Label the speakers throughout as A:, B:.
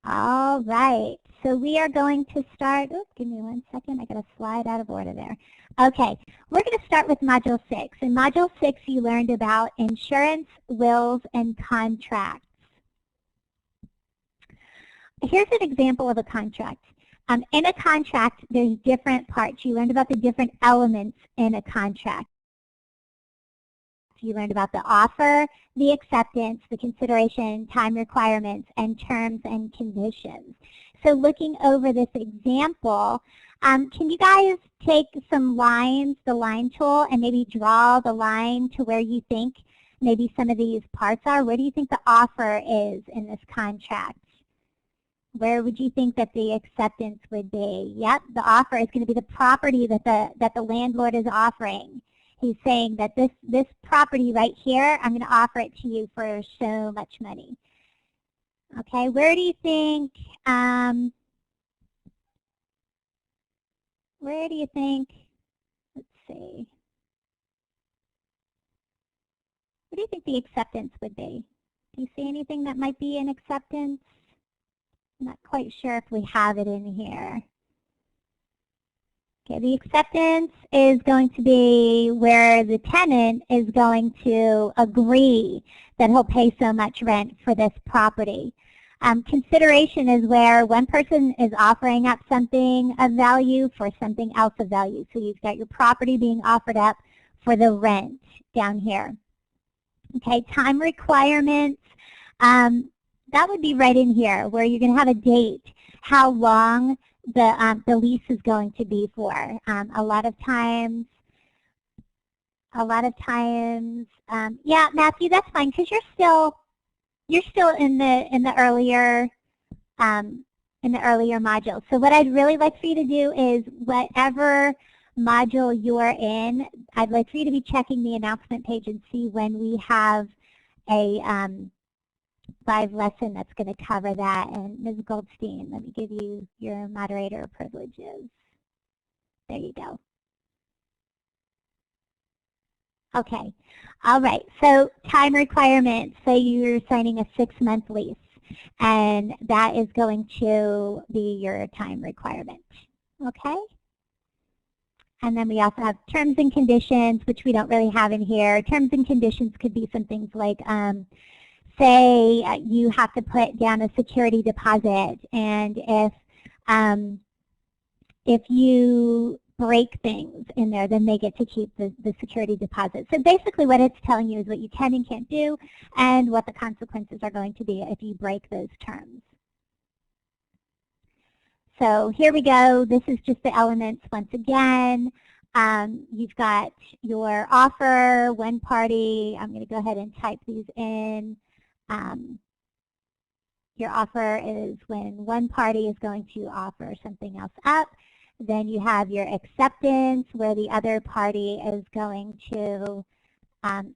A: All right, so we are going to start, oops, give me 1 second, I got to slide out of order there. Okay, we're going to start with Module 6. In Module 6, you learned about insurance, wills, and contracts. Here's an example of a contract. In a contract, there's different parts. You learned about the different elements in a contract. You learned about the offer, the acceptance, the consideration, time requirements, and terms and conditions. So looking over this example, can you guys take some lines, the line tool, and maybe draw the line to where you think maybe some of these parts are? Where do you think the offer is in this contract? Where would you think that the acceptance would be? Yep, the offer is going to be the property that the landlord is offering. He's saying that this property right here, I'm going to offer it to you for so much money. Okay, where do you think, let's see, what do you think the acceptance would be? Do you see anything that might be an acceptance? I'm not quite sure if we have it in here. Okay, the acceptance is going to be where the tenant is going to agree that he'll pay so much rent for this property. Consideration is where one person is offering up something of value for something else of value. So you've got your property being offered up for the rent down here. Okay, time requirements, that would be right in here where you're going to have a date, how long the lease is going to be for. A lot of times, yeah, Matthew, that's fine because you're still in the earlier module. So what I'd really like for you to do is whatever module you're in, I'd like for you to be checking the announcement page and see when we have a live lesson that's going to cover that. And Ms. Goldstein, let me give you your moderator privileges. There you go. Okay. All right. So time requirements, say you're signing a 6-month lease, and that is going to be your time requirement. Okay? And then we also have terms and conditions, which we don't really have in here. Terms and conditions could be some things like, say you have to put down a security deposit, and if you break things in there, then they get to keep the security deposit. So basically what it's telling you is what you can and can't do and what the consequences are going to be if you break those terms. So here we go. This is just the elements once again. You've got your offer, one party. I'm going to go ahead and type these in. Your offer is when one party is going to offer something else up. Then you have your acceptance where the other party is going to,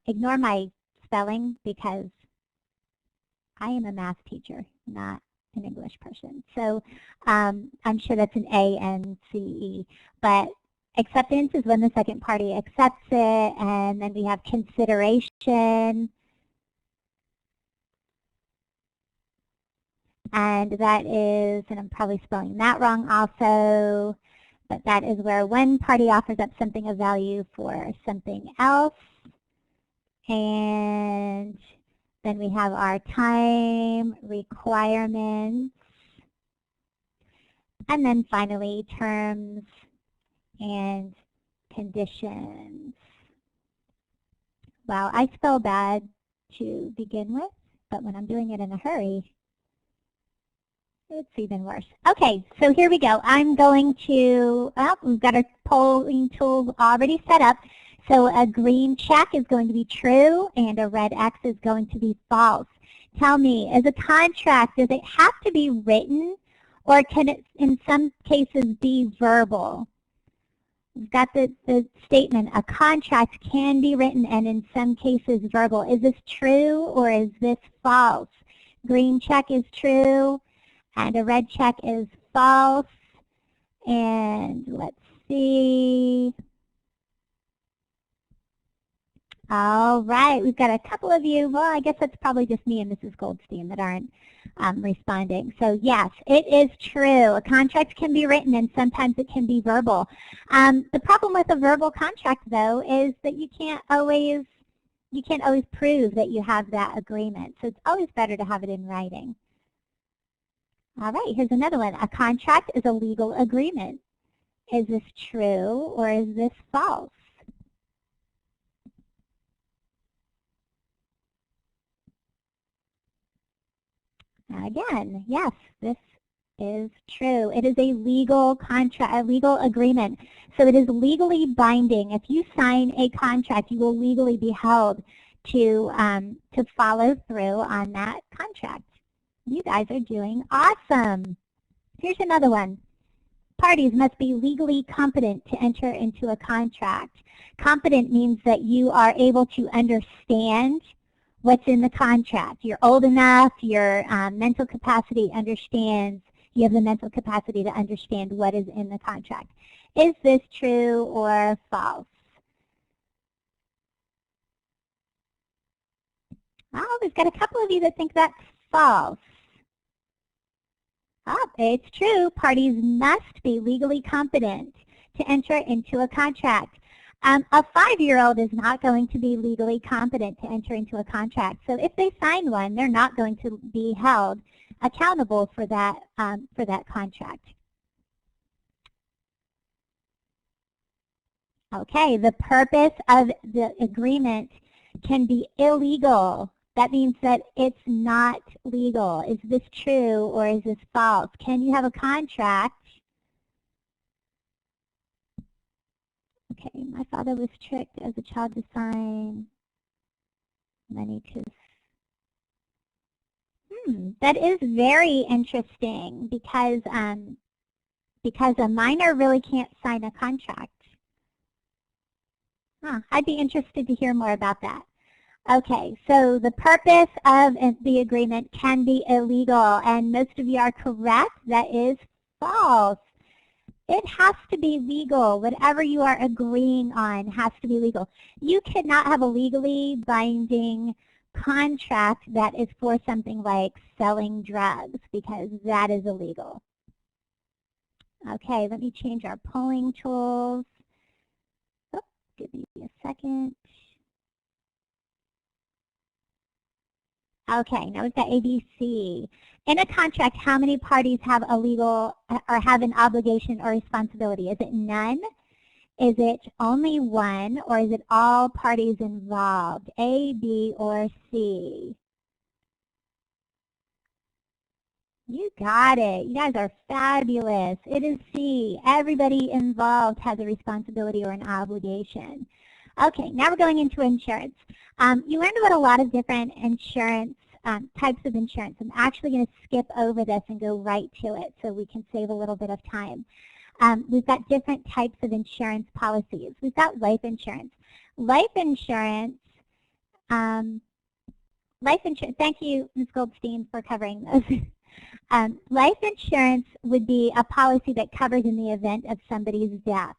A: ignore my spelling because I am a math teacher, not an English person. So I'm sure that's an A-N-C-E. But acceptance is when the second party accepts it, and then we have consideration. And that is, and I'm probably spelling that wrong also, but that is where one party offers up something of value for something else. And then we have our time requirements. And then finally, terms and conditions. Wow, I spell bad to begin with, but when I'm doing it in a hurry, it's even worse. Okay, so here we go. I'm going to, well, we've got our polling tool already set up. So a green check is going to be true and a red X is going to be false. Tell me, as a contract, does it have to be written or can it in some cases be verbal? We've got the statement, a contract can be written and in some cases verbal. Is this true or is this false? Green check is true. And a red check is false. And let's see. All right, we've got a couple of you. Well, I guess that's probably just me and Mrs. Goldstein that aren't responding. So yes, it is true. A contract can be written and sometimes it can be verbal. The problem with a verbal contract, though, is that you can't always prove that you have that agreement. So it's always better to have it in writing. All right, here's another one. A contract is a legal agreement. Is this true or is this false? Again, yes, this is true. It is a legal contract, a legal agreement. So it is legally binding. If you sign a contract, you will legally be held to follow through on that contract. You guys are doing awesome. Here's another one. Parties must be legally competent to enter into a contract. Competent means that you are able to understand what's in the contract. You're old enough, your mental capacity understands, you have the mental capacity to understand what is in the contract. Is this true or false? Oh, we've got a couple of you that think that's false. Oh, it's true. Parties must be legally competent to enter into a contract. A 5-year-old is not going to be legally competent to enter into a contract. So if they sign one, they're not going to be held accountable for that contract. Okay, the purpose of the agreement can be illegal. That means that it's not legal. Is this true or is this false? Can you have a contract? Okay, my father was tricked as a child to sign money to... that is very interesting because a minor really can't sign a contract. I'd be interested to hear more about that. Okay, so the purpose of the agreement can be illegal, and most of you are correct. That is false. It has to be legal. Whatever you are agreeing on has to be legal. You cannot have a legally binding contract that is for something like selling drugs because that is illegal. Okay, let me change our polling tools. Oh, give me a second. Okay, now we've got ABC. In a contract, how many parties have a legal or have an obligation or responsibility? Is it none? Is it only one? Or is it all parties involved? A, B, or C? You got it. You guys are fabulous. It is C. Everybody involved has a responsibility or an obligation. Okay, now we're going into insurance. You learned about a lot of different insurance, types of insurance. I'm actually going to skip over this and go right to it so we can save a little bit of time. We've got different types of insurance policies. We've got life insurance. Life insurance, thank you, Ms. Goldstein, for covering those. Life insurance would be a policy that covers in the event of somebody's death.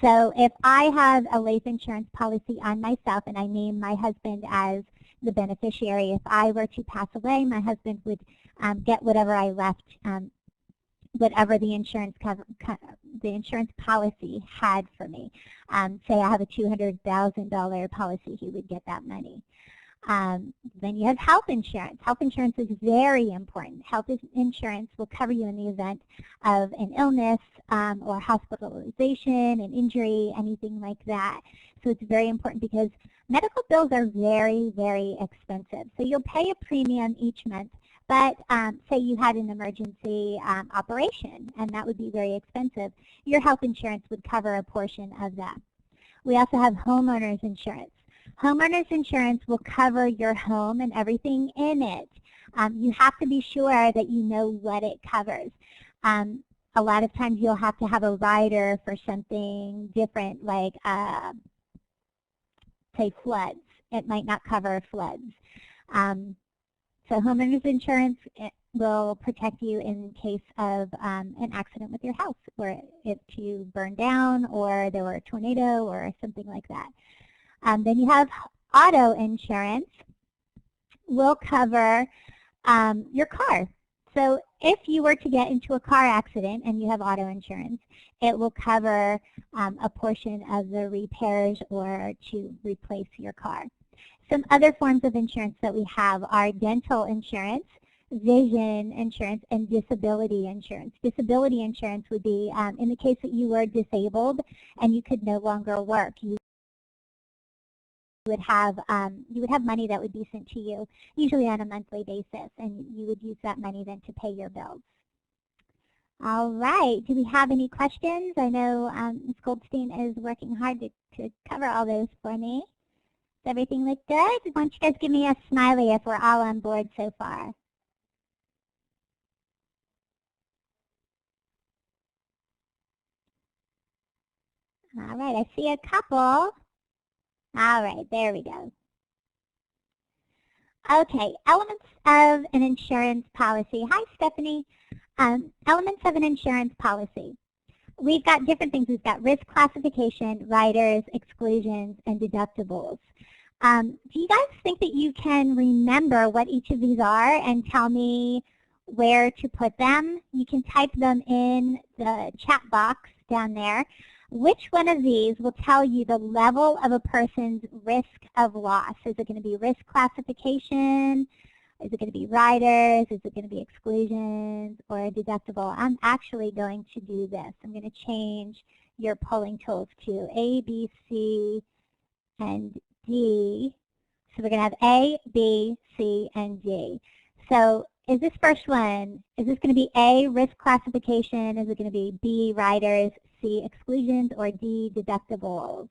A: So if I have a life insurance policy on myself and I name my husband as the beneficiary, if I were to pass away, my husband would get whatever I left, whatever the insurance policy had for me. Say I have a $200,000 policy, he would get that money. Then you have health insurance. Health insurance is very important. Health insurance will cover you in the event of an illness or hospitalization, an injury, anything like that. So it's very important because medical bills are very, very expensive. So you'll pay a premium each month, but say you had an emergency operation, and that would be very expensive. Your health insurance would cover a portion of that. We also have homeowners insurance. Homeowners insurance will cover your home and everything in it. You have to be sure that you know what it covers. A lot of times you'll have to have a rider for something different like, say, floods. It might not cover floods. So homeowners insurance will protect you in case of an accident with your house, where if you burn down or there were a tornado or something like that. Then you have auto insurance. Will cover your car. So if you were to get into a car accident and you have auto insurance, it will cover a portion of the repairs or to replace your car. Some other forms of insurance that we have are dental insurance, vision insurance, and disability insurance. Disability insurance would be in the case that you were disabled and you could no longer work. You would have money that would be sent to you, usually on a monthly basis, and you would use that money then to pay your bills. All right, do we have any questions? I know Ms. Goldstein is working hard to cover all those for me. Does everything look good? Why don't you guys give me a smiley if we're all on board so far? All right, I see a couple. All right, there we go. Okay, elements of an insurance policy. Hi, Stephanie. Elements of an insurance policy. We've got different things. We've got risk classification, riders, exclusions, and deductibles. Do you guys think that you can remember what each of these are and tell me where to put them? You can type them in the chat box down there. Which one of these will tell you the level of a person's risk of loss? Is it going to be risk classification? Is it going to be riders? Is it going to be exclusions or a deductible? I'm actually going to do this. I'm going to change your polling tools to A, B, C, and D. So we're going to have A, B, C, and D. So is this first one, is this going to be A, risk classification? Is it going to be B, riders, C, exclusions, or D, deductibles?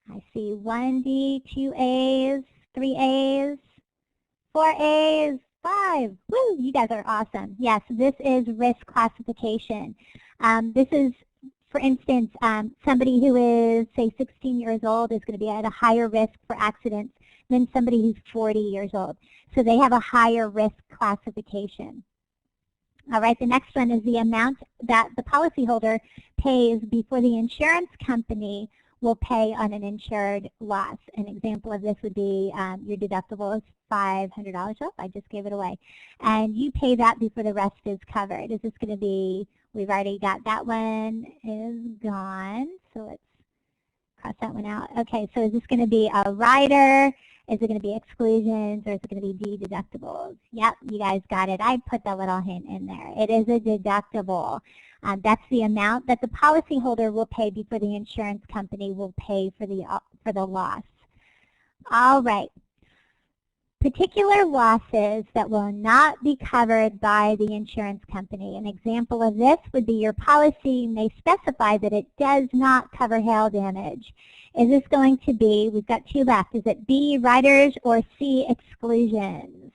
A: I see 1 D, 2 A's, 3 A's, 4 A's, 5. Woo, you guys are awesome. Yes, this is risk classification. This is, for instance, somebody who is, say, 16 years old is going to be at a higher risk for accidents than somebody who's 40 years old. So they have a higher risk classification. All right, the next one is the amount that the policyholder pays before the insurance company will pay on an insured loss. An example of this would be your deductible is $500. Oh, I just gave it away. And you pay that before the rest is covered. Is this going to be, we've already got that one is gone. So let's cross that one out. Okay, so is this going to be a rider? Is it going to be exclusions, or is it going to be D, deductibles? Yep, you guys got it. I put that little hint in there. It is a deductible. That's the amount that the policyholder will pay before the insurance company will pay for the loss. All right. Particular losses that will not be covered by the insurance company. An example of this would be your policy may specify that it does not cover hail damage. Is this going to be, we've got two left, is it B, riders, or C, exclusions?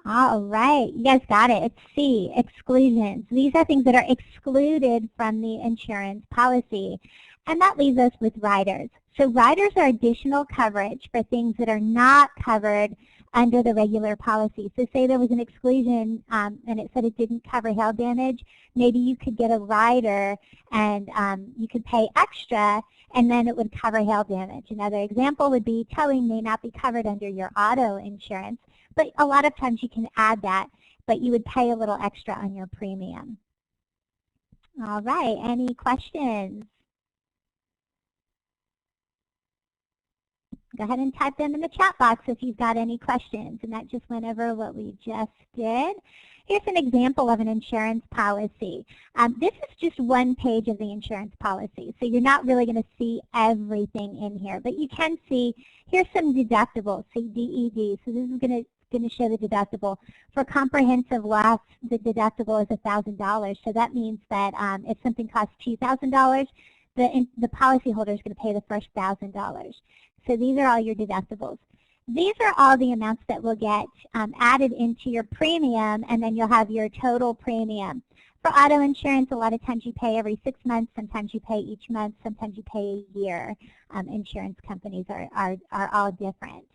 A: All right, you guys got it. It's C, exclusions. These are things that are excluded from the insurance policy. And that leaves us with riders. So riders are additional coverage for things that are not covered under the regular policy. So say there was an exclusion and it said it didn't cover hail damage, maybe you could get a rider and you could pay extra and then it would cover hail damage. Another example would be towing may not be covered under your auto insurance, but a lot of times you can add that, but you would pay a little extra on your premium. All right, any questions? Go ahead and type them in the chat box if you've got any questions. And that just went over what we just did. Here's an example of an insurance policy. This is just one page of the insurance policy, so you're not really going to see everything in here. But you can see, here's some deductibles, see DED. So this is going to show the deductible. For comprehensive loss, the deductible is $1,000. So that means that if something costs $2,000, the policyholder is going to pay the first $1,000. So these are all your deductibles. These are all the amounts that will get added into your premium, and then you'll have your total premium. For auto insurance, a lot of times you pay every 6 months, sometimes you pay each month, sometimes you pay a year. Insurance companies are all different.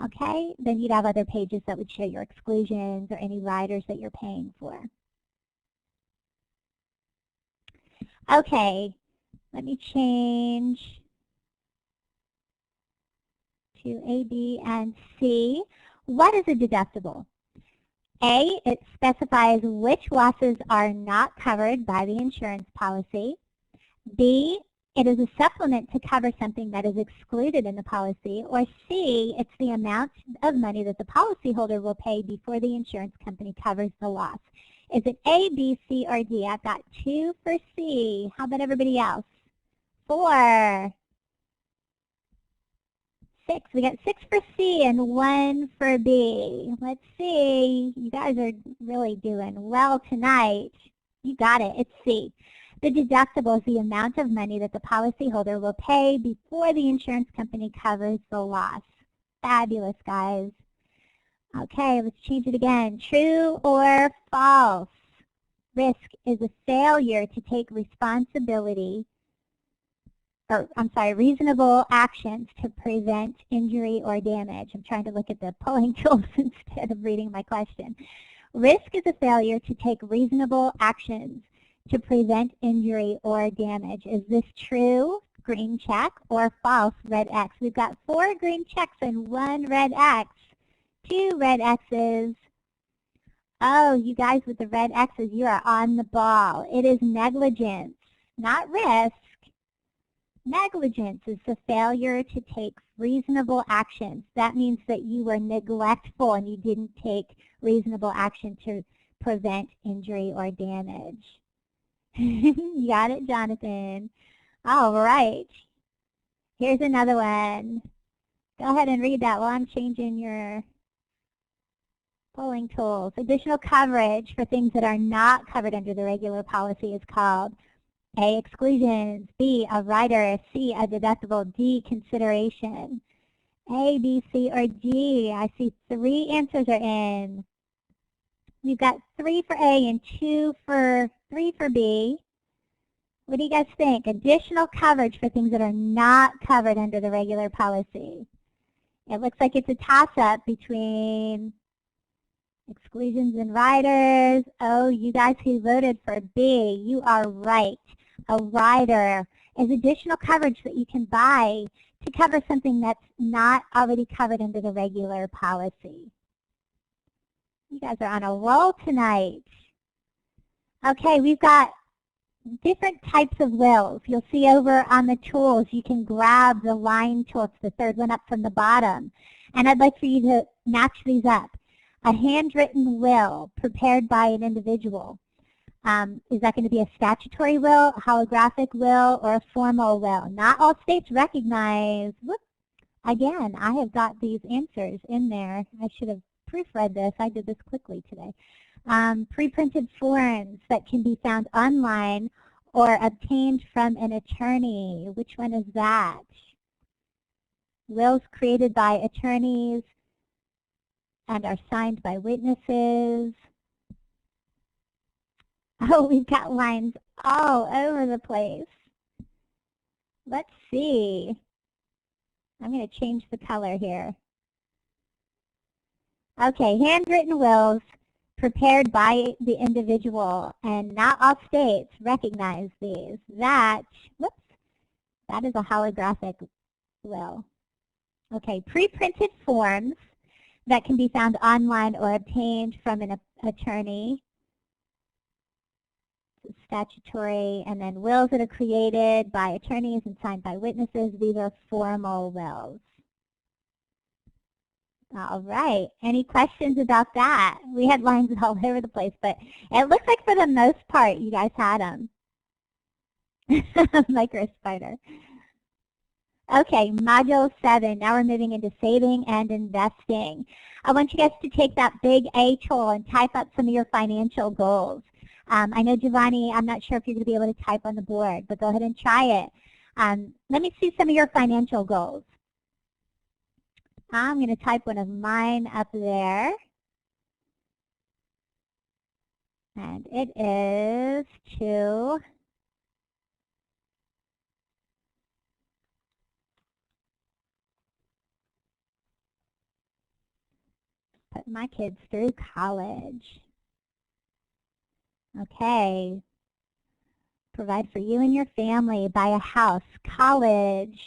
A: Okay, then you'd have other pages that would show your exclusions or any riders that you're paying for. Okay, let me change to A, B, and C. What is a deductible? A, it specifies which losses are not covered by the insurance policy. B, it is a supplement to cover something that is excluded in the policy. Or C, it's the amount of money that the policyholder will pay before the insurance company covers the loss. Is it A, B, C, or D? I've got 2 for C. How about everybody else? 4. 6. We got 6 for C and 1 for B. Let's see. You guys are really doing well tonight. You got it. It's C. The deductible is the amount of money that the policyholder will pay before the insurance company covers the loss. Fabulous, guys. Okay, let's change it again. True or false? Risk is a failure to take responsibility, reasonable actions to prevent injury or damage. I'm trying to look at the polling tools instead of reading my question. Risk is a failure to take reasonable actions to prevent injury or damage. Is this true, green check, or false, red X? We've got 4 green checks and 1 red X. 2 red X's. Oh, you guys with the red X's, you are on the ball. It is negligence, not risk. Negligence is the failure to take reasonable actions. That means that you were neglectful and you didn't take reasonable action to prevent injury or damage. You got it, Jonathan. All right. Here's another one. Go ahead and read that while I'm changing your polling tools. Additional coverage for things that are not covered under the regular policy is called A, exclusions, B, a rider, C, a deductible, D, consideration. A, B, C, or D. I see 3 answers are in. We've got 3 for A and 3 for B. What do you guys think? Additional coverage for things that are not covered under the regular policy. It looks like it's a toss-up between exclusions and riders. Oh, you guys who voted for B, you are right. A rider is additional coverage that you can buy to cover something that's not already covered under the regular policy. You guys are on a roll tonight. Okay, we've got different types of wills. You'll see over on the tools, you can grab the line tool. It's the 3rd one up from the bottom. And I'd like for you to match these up. A handwritten will prepared by an individual. Is that going to be a statutory will, a holographic will, or a formal will? Not all states recognize. Whoop. Again, I have got these answers in there. I should have proofread this. I did this quickly today. Pre-printed forms that can be found online or obtained from an attorney. Which one is that? Wills created by attorneys and are signed by witnesses. Oh, we've got lines all over the place. Let's see. I'm going to change the color here. Okay, handwritten wills prepared by the individual, and not all states recognize these. That is a holographic will. Okay, pre-printed forms that can be found online or obtained from an attorney, statutory, and then wills that are created by attorneys and signed by witnesses. These are formal wills. All right. Any questions about that? We had lines all over the place, but it looks like for the most part you guys had them. Micro spider. Okay, Module 7. Now we're moving into saving and investing. I want you guys to take that big A tool and type up some of your financial goals. I know, Giovanni, I'm not sure if you're going to be able to type on the board, but go ahead and try it. Let me see some of your financial goals. I'm going to type one of mine up there. And it is to put my kids through college. Okay. Provide for you and your family, buy a house, college.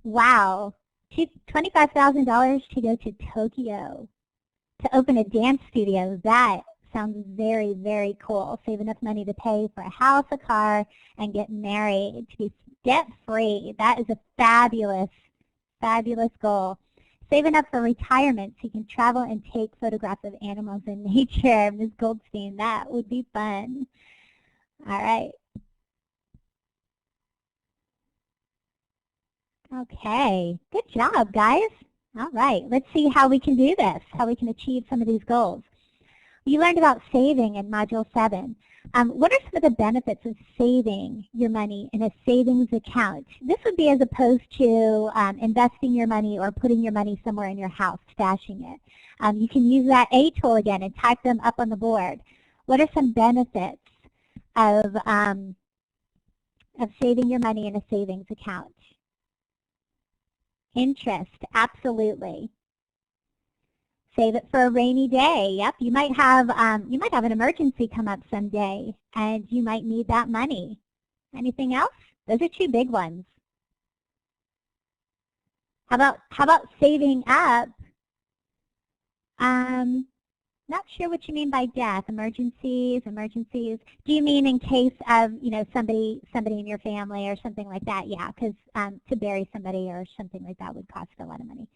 A: Wow. $25,000 to go to Tokyo to open a dance studio. That sounds very, very cool. Save enough money to pay for a house, a car, and get married, to be debt-free. That is a fabulous, fabulous goal. Save enough for retirement so you can travel and take photographs of animals in nature. Ms. Goldstein, that would be fun. All right. Okay, good job, guys. All right, let's see how we can do this, how we can achieve some of these goals. You learned about saving in Module 7. What are some of the benefits of saving your money in a savings account? This would be as opposed to investing your money or putting your money somewhere in your house, stashing it. You can use that A tool again and type them up on the board. What are some benefits of saving your money in a savings account? Interest, absolutely. Save it for a rainy day. Yep, you might have an emergency come up someday, and you might need that money. Anything else? Those are two big ones. How about saving up? Not sure what you mean by death. Emergencies. Do you mean in case of, you know, somebody in your family or something like that? Yeah, because to bury somebody or something like that would cost a lot of money.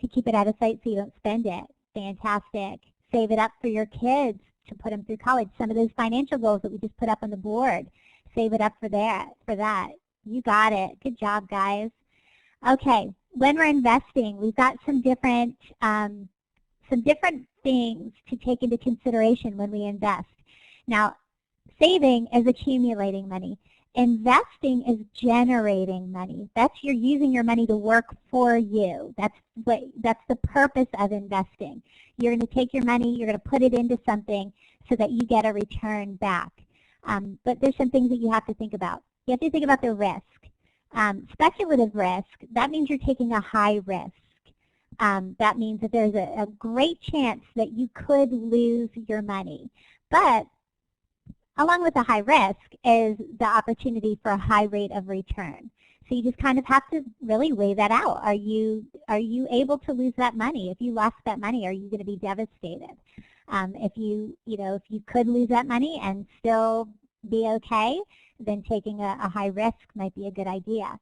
A: To keep it out of sight so you don't spend it. Fantastic. Save it up for your kids to put them through college. Some of those financial goals that we just put up on the board, save it up for that. You got it. Good job, guys. Okay, when we're investing, we've got some different things to take into consideration when we invest. Now, saving is accumulating money. Investing is generating money. That's you're using your money to work for you. That's the purpose of investing. You're going to take your money, you're going to put it into something so that you get a return back. But there's some things that you have to think about. You have to think about the risk. Speculative risk, that means you're taking a high risk. That means that there's a great chance that you could lose your money. But along with the high risk is the opportunity for a high rate of return. So you just kind of have to really weigh that out. Are you able to lose that money? If you lost that money, are you going to be devastated? If you could lose that money and still be okay, then taking a high risk might be a good idea.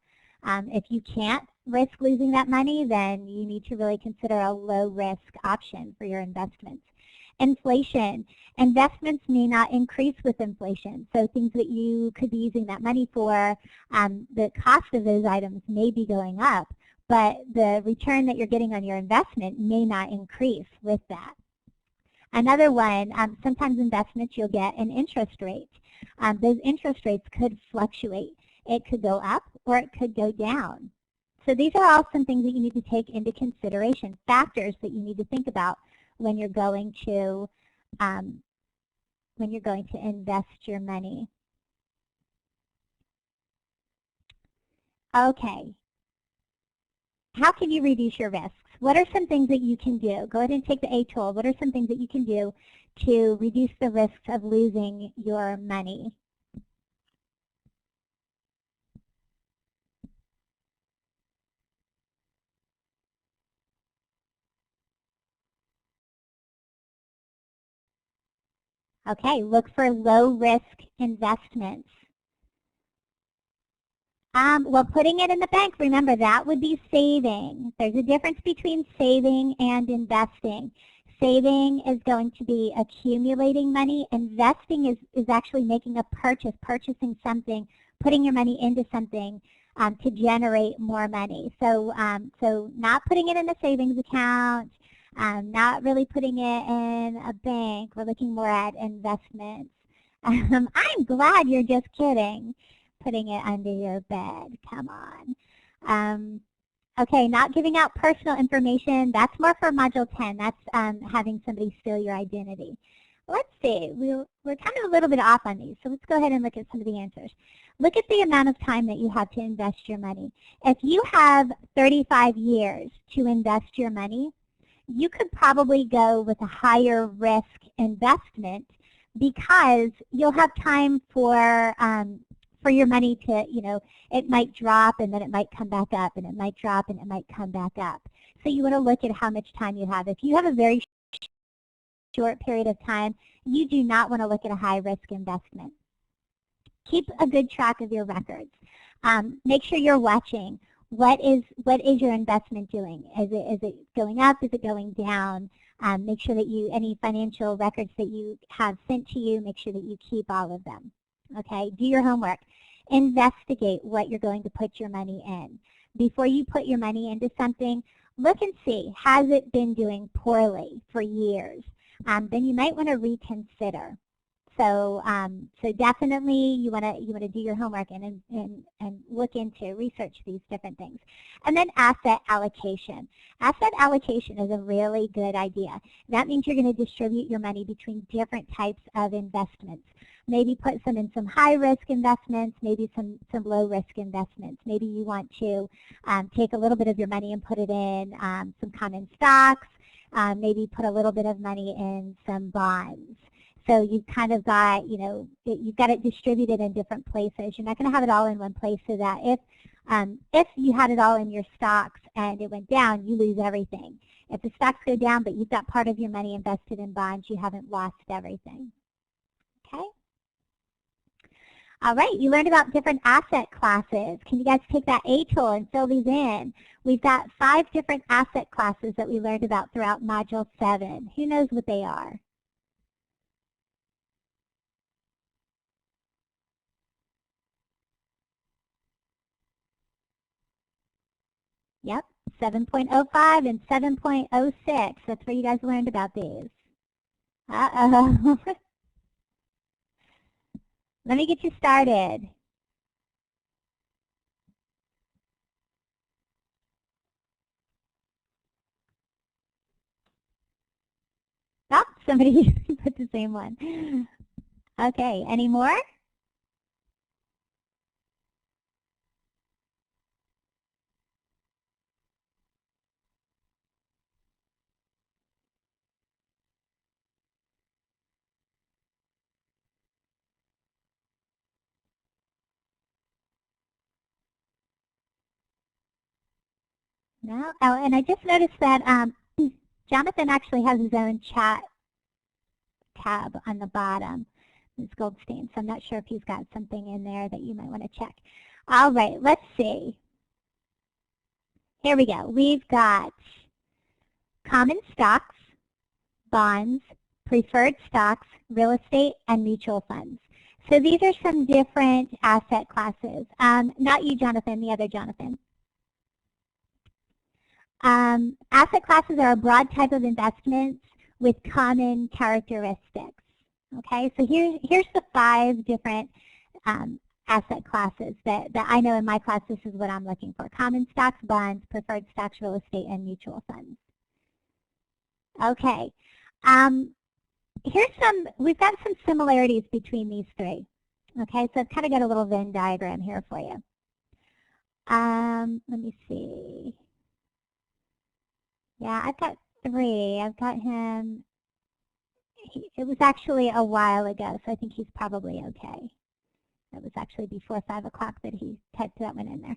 A: If you can't risk losing that money, then you need to really consider a low risk option for your investments. Inflation. Investments may not increase with inflation. So things that you could be using that money for, the cost of those items may be going up, but the return that you're getting on your investment may not increase with that. Another one, sometimes investments you'll get an interest rate. Those interest rates could fluctuate. It could go up or it could go down. So these are all some things that you need to take into consideration, factors that you need to think about when you're going to invest your money. Okay. How can you reduce your risks? What are some things that you can do? Go ahead and take the A tool. What are some things that you can do to reduce the risks of losing your money? Okay, look for low-risk investments. Well, putting it in the bank, remember, that would be saving. There's a difference between saving and investing. Saving is going to be accumulating money. Investing is actually making a purchase, purchasing something, putting your money into something to generate more money. So, so not putting it in a savings account, not really putting it in a bank. We're looking more at investments. I'm glad you're just kidding. Putting it under your bed. Come on. Okay, not giving out personal information. That's more for Module 10. That's having somebody steal your identity. Let's see. We're kind of a little bit off on these, so let's go ahead and look at some of the answers. Look at the amount of time that you have to invest your money. If you have 35 years to invest your money, you could probably go with a higher risk investment because you'll have time for for your money to, it might drop and then it might come back up, and it might drop and it might come back up. So you want to look at how much time you have. If you have a very short period of time, you do not want to look at a high-risk investment. Keep a good track of your records. Make sure you're watching. What is your investment doing? Is it going up? Is it going down? Make sure that any financial records that you have sent to you, make sure that you keep all of them. Okay, do your homework. Investigate what you're going to put your money in. Before you put your money into something, look and see, has it been doing poorly for years? Then you might want to reconsider. So, so definitely you want to do your homework and look into, research these different things. And then asset allocation. Asset allocation is a really good idea. That means you're going to distribute your money between different types of investments. Maybe put some in some high-risk investments, maybe some low-risk investments. Maybe you want to take a little bit of your money and put it in some common stocks. Maybe put a little bit of money in some bonds. So you've kind of got, you've got it distributed in different places. You're not going to have it all in one place, so that if you had it all in your stocks and it went down, you lose everything. If the stocks go down but you've got part of your money invested in bonds, you haven't lost everything. Okay? All right, you learned about different asset classes. Can you guys take that A tool and fill these in? We've got 5 different asset classes that we learned about throughout Module 7. Who knows what they are? Yep, 7.05 and 7.06. That's where you guys learned about these. Uh-oh. Let me get you started. Oh, somebody put the same one. Okay, any more? No? Oh, and I just noticed that Jonathan actually has his own chat tab on the bottom, Ms. Goldstein, so I'm not sure if he's got something in there that you might want to check. All right, let's see. Here we go. We've got common stocks, bonds, preferred stocks, real estate, and mutual funds. So these are some different asset classes. Not you, Jonathan, the other Jonathan. Asset classes are a broad type of investments with common characteristics. Okay, so here's the 5 different asset classes that I know in my class. This is what I'm looking for: common stocks, bonds, preferred stocks, real estate, and mutual funds. Okay, we've got some similarities between these 3. Okay, so I've kind of got a little Venn diagram here for you. Let me see. Yeah, I've got 3. I've got him. It was actually a while ago, so I think he's probably okay. That was actually before 5 o'clock that he typed that one in there.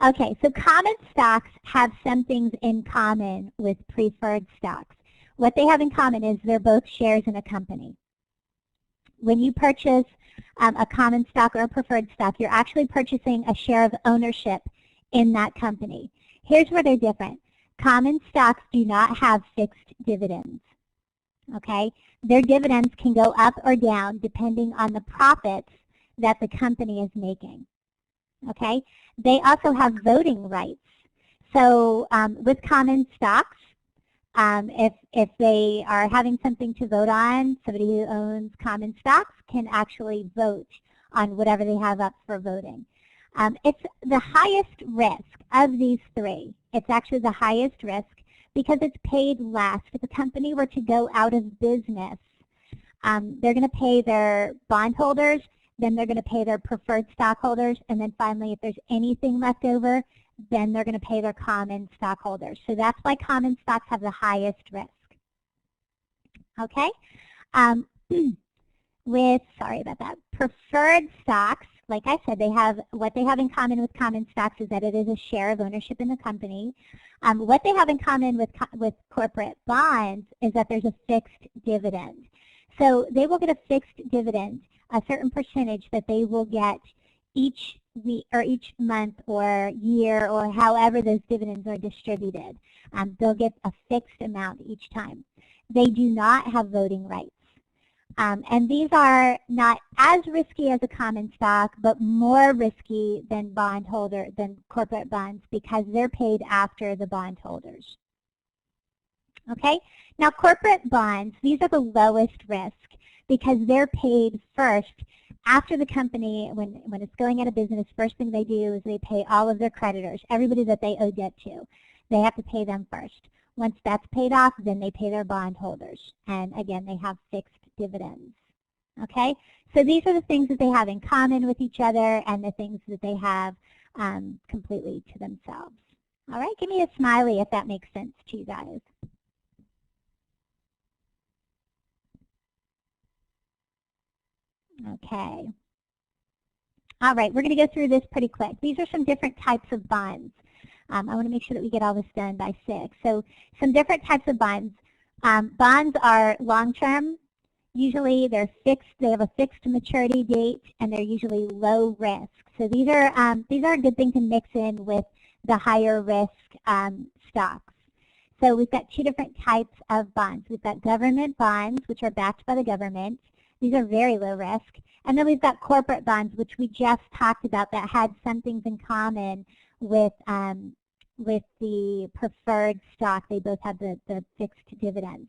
A: Okay, so common stocks have some things in common with preferred stocks. What they have in common is they're both shares in a company. When you purchase a common stock or a preferred stock, you're actually purchasing a share of ownership in that company. Here's where they're different. Common stocks do not have fixed dividends. Okay? Their dividends can go up or down depending on the profits that the company is making. Okay? They also have voting rights. So with common stocks, if they are having something to vote on, somebody who owns common stocks can actually vote on whatever they have up for voting. It's the highest risk of these 3. It's actually the highest risk because it's paid last. If a company were to go out of business, they're going to pay their bondholders, then they're going to pay their preferred stockholders, and then finally if there's anything left over, then they're going to pay their common stockholders. So that's why common stocks have the highest risk. Okay? sorry about that, preferred stocks, like I said, what they have in common with common stocks is that it is a share of ownership in the company. What they have in common with corporate bonds is that there's a fixed dividend. So they will get a fixed dividend, a certain percentage that they will get each week or each month or year or however those dividends are distributed. They'll get a fixed amount each time. They do not have voting rights. And these are not as risky as a common stock, but more risky than than corporate bonds because they're paid after the bondholders. Okay, now corporate bonds, these are the lowest risk because they're paid first after the company, when it's going out of business. First thing they do is they pay all of their creditors, everybody that they owe debt to. They have to pay them first. Once that's paid off, then they pay their bondholders. And again, they have fixed dividends. Okay, so these are the things that they have in common with each other and the things that they have completely to themselves. All right, give me a smiley if that makes sense to you guys. Okay. All right, we're going to go through this pretty quick. These are some different types of bonds. I want to make sure that we get all this done by 6. So some different types of bonds. Bonds are long-term. Usually they're fixed. They have a fixed maturity date, and they're usually low risk. So these are a good thing to mix in with the higher risk stocks. So we've got 2 different types of bonds. We've got government bonds, which are backed by the government. These are very low risk. And then we've got corporate bonds, which we just talked about, that had some things in common with the preferred stock. They both have the fixed dividends.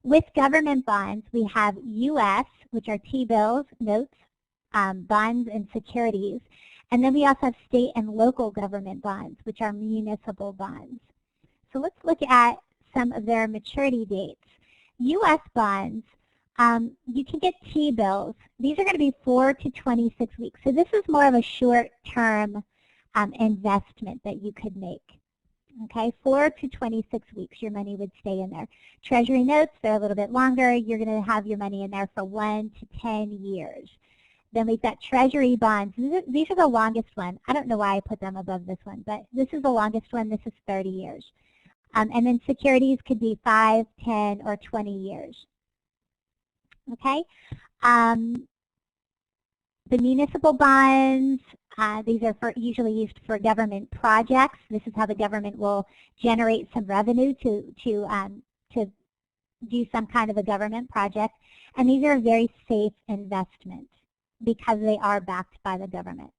A: With government bonds, we have U.S., which are T-bills, notes, bonds, and securities. And then we also have state and local government bonds, which are municipal bonds. So let's look at some of their maturity dates. U.S. bonds, you can get T-bills. These are going to be 4 to 26 weeks. So this is more of a short-term investment that you could make. Okay, 4 to 26 weeks your money would stay in there. Treasury notes, they're a little bit longer. You're going to have your money in there for 1 to 10 years. Then we've got treasury bonds. These are the longest one. I don't know why I put them above this one, but this is the longest one. This is 30 years. And then securities could be 5, 10, or 20 years. Okay. The municipal bonds, these are usually used for government projects. This is how the government will generate some revenue to do some kind of a government project. And these are a very safe investment because they are backed by the government.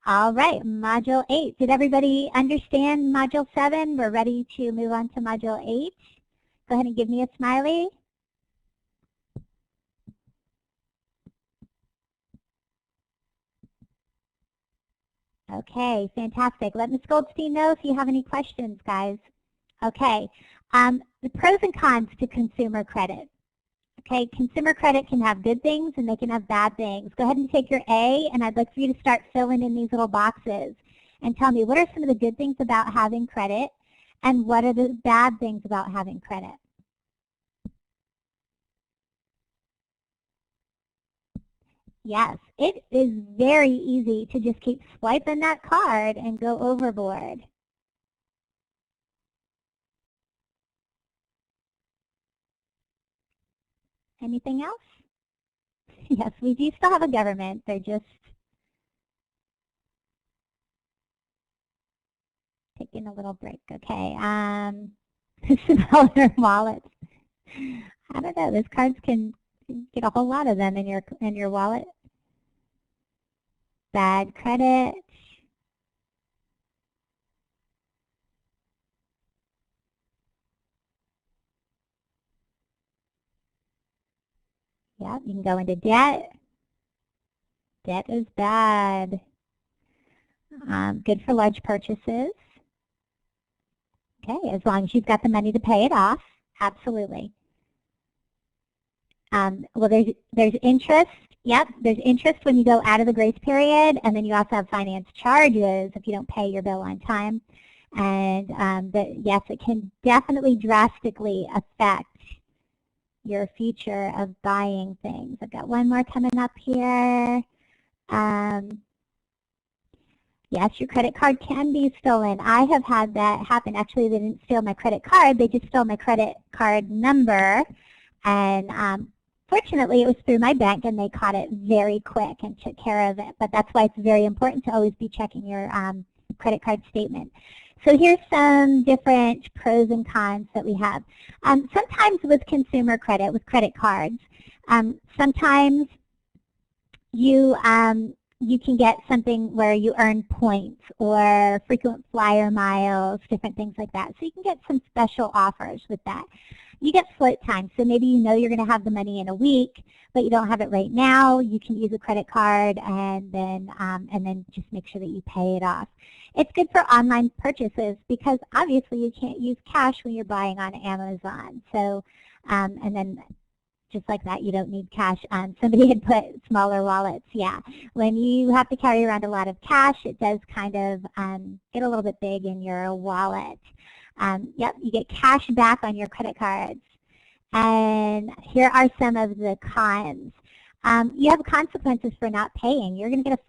A: All right, Module 8. Did everybody understand Module 7? We're ready to move on to Module 8. Go ahead and give me a smiley. Okay, fantastic. Let Ms. Goldstein know if you have any questions, guys. Okay, the pros and cons to consumer credit. Okay, consumer credit can have good things and they can have bad things. Go ahead and take your A, and I'd like for you to start filling in these little boxes and tell me what are some of the good things about having credit and what are the bad things about having credit. Yes, it is very easy to just keep swiping that card and go overboard. Anything else? Yes, we do still have a government. They're just taking a little break. Okay. Smaller wallets. I don't know. Those cards can get a whole lot of them in your wallet. Bad credit. Yeah, you can go into debt. Debt is bad. Good for large purchases. Okay, as long as you've got the money to pay it off, absolutely. Well, there's interest. Yep, there's interest when you go out of the grace period, and then you also have finance charges if you don't pay your bill on time. And yes, it can definitely drastically affect your future of buying things. I've got one more coming up here. Yes, your credit card can be stolen. I have had that happen. Actually, they didn't steal my credit card. They just stole my credit card number. And fortunately, it was through my bank, and they caught it very quick and took care of it. But that's why it's very important to always be checking your credit card statement. So here's some different pros and cons that we have. Sometimes with consumer credit, with credit cards, sometimes you can get something where you earn points or frequent flyer miles, different things like that. So you can get some special offers with that. You get float time, so maybe you know you're going to have the money in a week, but you don't have it right now. You can use a credit card and then just make sure that you pay it off. It's good for online purchases because obviously you can't use cash when you're buying on Amazon. So, and then just like that, you don't need cash. Somebody had put smaller wallets. Yeah, when you have to carry around a lot of cash, it does kind of get a little bit big in your wallet. Yep, you get cash back on your credit cards. And here are some of the cons. You have consequences for not paying. You're going to get a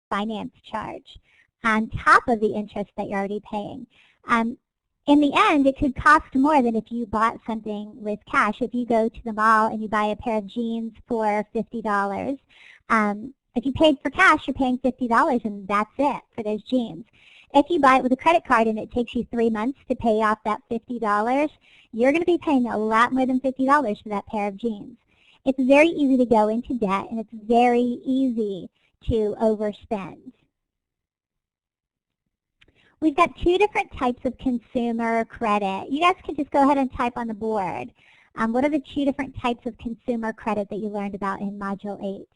A: finance charge on top of the interest that you're already paying. In the end, it could cost more than if you bought something with cash. If you go to the mall and you buy a pair of jeans for $50, if you paid for cash, you're paying $50 and that's it for those jeans. If you buy it with a credit card and it takes you 3 months to pay off that $50, you're going to be paying a lot more than $50 for that pair of jeans. It's very easy to go into debt, and it's very easy to overspend. We've got two different types of consumer credit. You guys can just go ahead and type on the board. What are the two different types of consumer credit that you learned about in Module 8?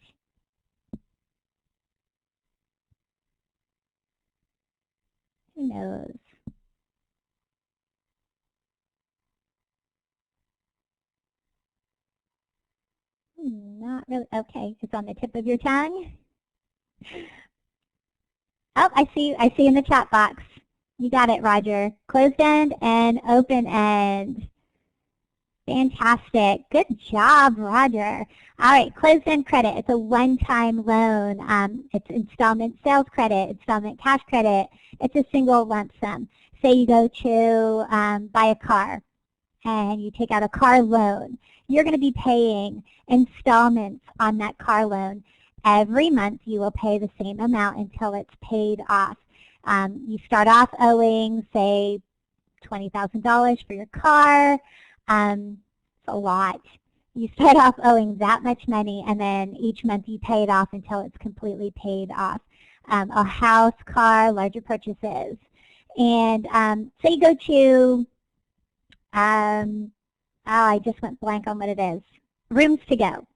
A: Who knows? Not really. Okay, it's on the tip of your tongue. Oh, I see in the chat box. You got it, Roger. Closed end and open end. Fantastic. Good job, Roger. All right, closed end credit. It's a one-time loan. It's installment sales credit, installment cash credit. It's a single lump sum. Say you go to buy a car and you take out a car loan. You're going to be paying installments on that car loan. Every month you will pay the same amount until it's paid off. You start off owing, say, $20,000 for your car. It's a lot. You start off owing that much money, and then each month you pay it off until it's completely paid off. A house, car, larger purchases. And say you go to, I just went blank on what it is. Rooms to go,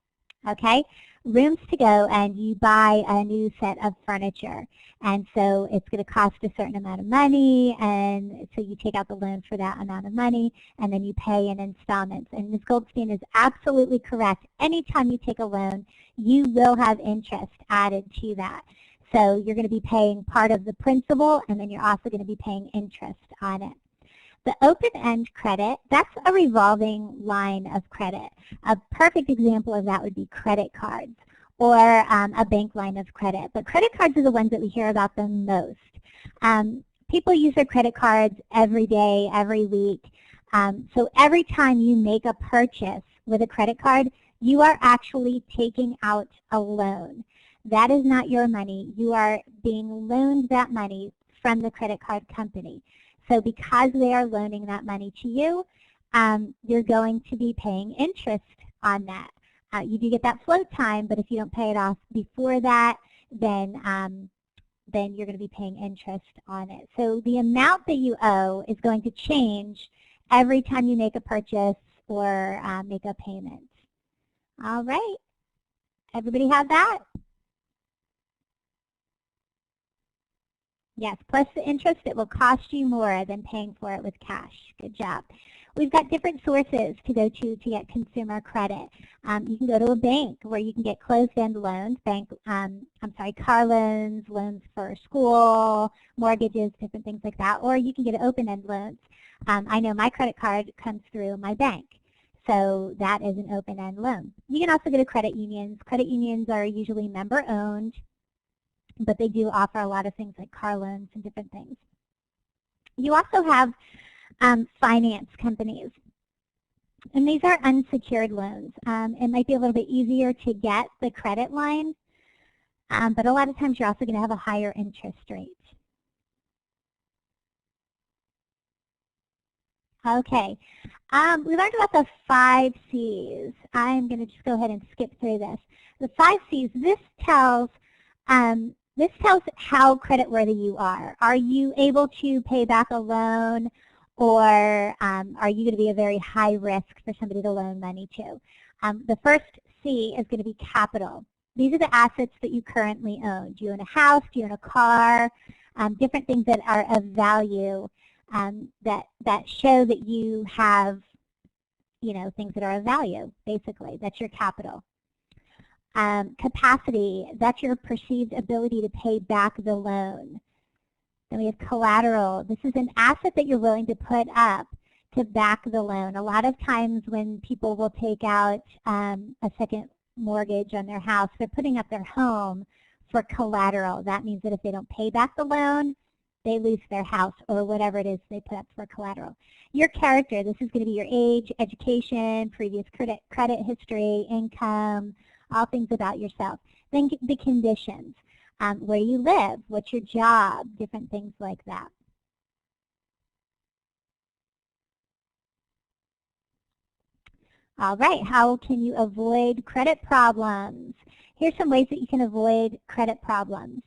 A: okay? Rooms to go, and you buy a new set of furniture. And so it's going to cost a certain amount of money, and so you take out the loan for that amount of money, and then you pay in installments. And Ms. Goldstein is absolutely correct. Anytime you take a loan, you will have interest added to that. So you're going to be paying part of the principal, and then you're also going to be paying interest on it. The open-end credit, that's a revolving line of credit. A perfect example of that would be credit cards or a bank line of credit. But credit cards are the ones that we hear about the most. People use their credit cards every day, every week. So every time you make a purchase with a credit card, you are actually taking out a loan. That is not your money. You are being loaned that money from the credit card company. So because they are loaning that money to you, you're going to be paying interest on that. You do get that float time, but if you don't pay it off before that, then you're going to be paying interest on it. So the amount that you owe is going to change every time you make a purchase or make a payment. All right. Everybody have that? Yes, plus the interest, it will cost you more than paying for it with cash. Good job. We've got different sources to go to get consumer credit. You can go to a bank where you can get closed-end loans, car loans, loans for school, mortgages, different things like that, or you can get open-end loans. I know my credit card comes through my bank. So that is an open-end loan. You can also go to credit unions. Credit unions are usually member-owned, but they do offer a lot of things like car loans and different things. You also have finance companies, and these are unsecured loans. It might be a little bit easier to get the credit line, but a lot of times you're also going to have a higher interest rate. Okay, we learned about the 5 C's. I'm going to just go ahead and skip through this. The 5 C's, this tells how creditworthy you are. Are you able to pay back a loan, or are you going to be a very high risk for somebody to loan money to? The first C is going to be capital. These are the assets that you currently own. Do you own a house? Do you own a car? Different things that are of value that show that you have, things that are of value, basically. That's your capital. Capacity, that's your perceived ability to pay back the loan. Then we have collateral. This is an asset that you're willing to put up to back the loan. A lot of times when people will take out a second mortgage on their house, they're putting up their home for collateral. That means that if they don't pay back the loan, they lose their house or whatever it is they put up for collateral. Your character, this is going to be your age, education, previous credit history, income, all things about yourself. Then the conditions, where you live, what's your job, different things like that. All right, how can you avoid credit problems? Here's some ways that you can avoid credit problems.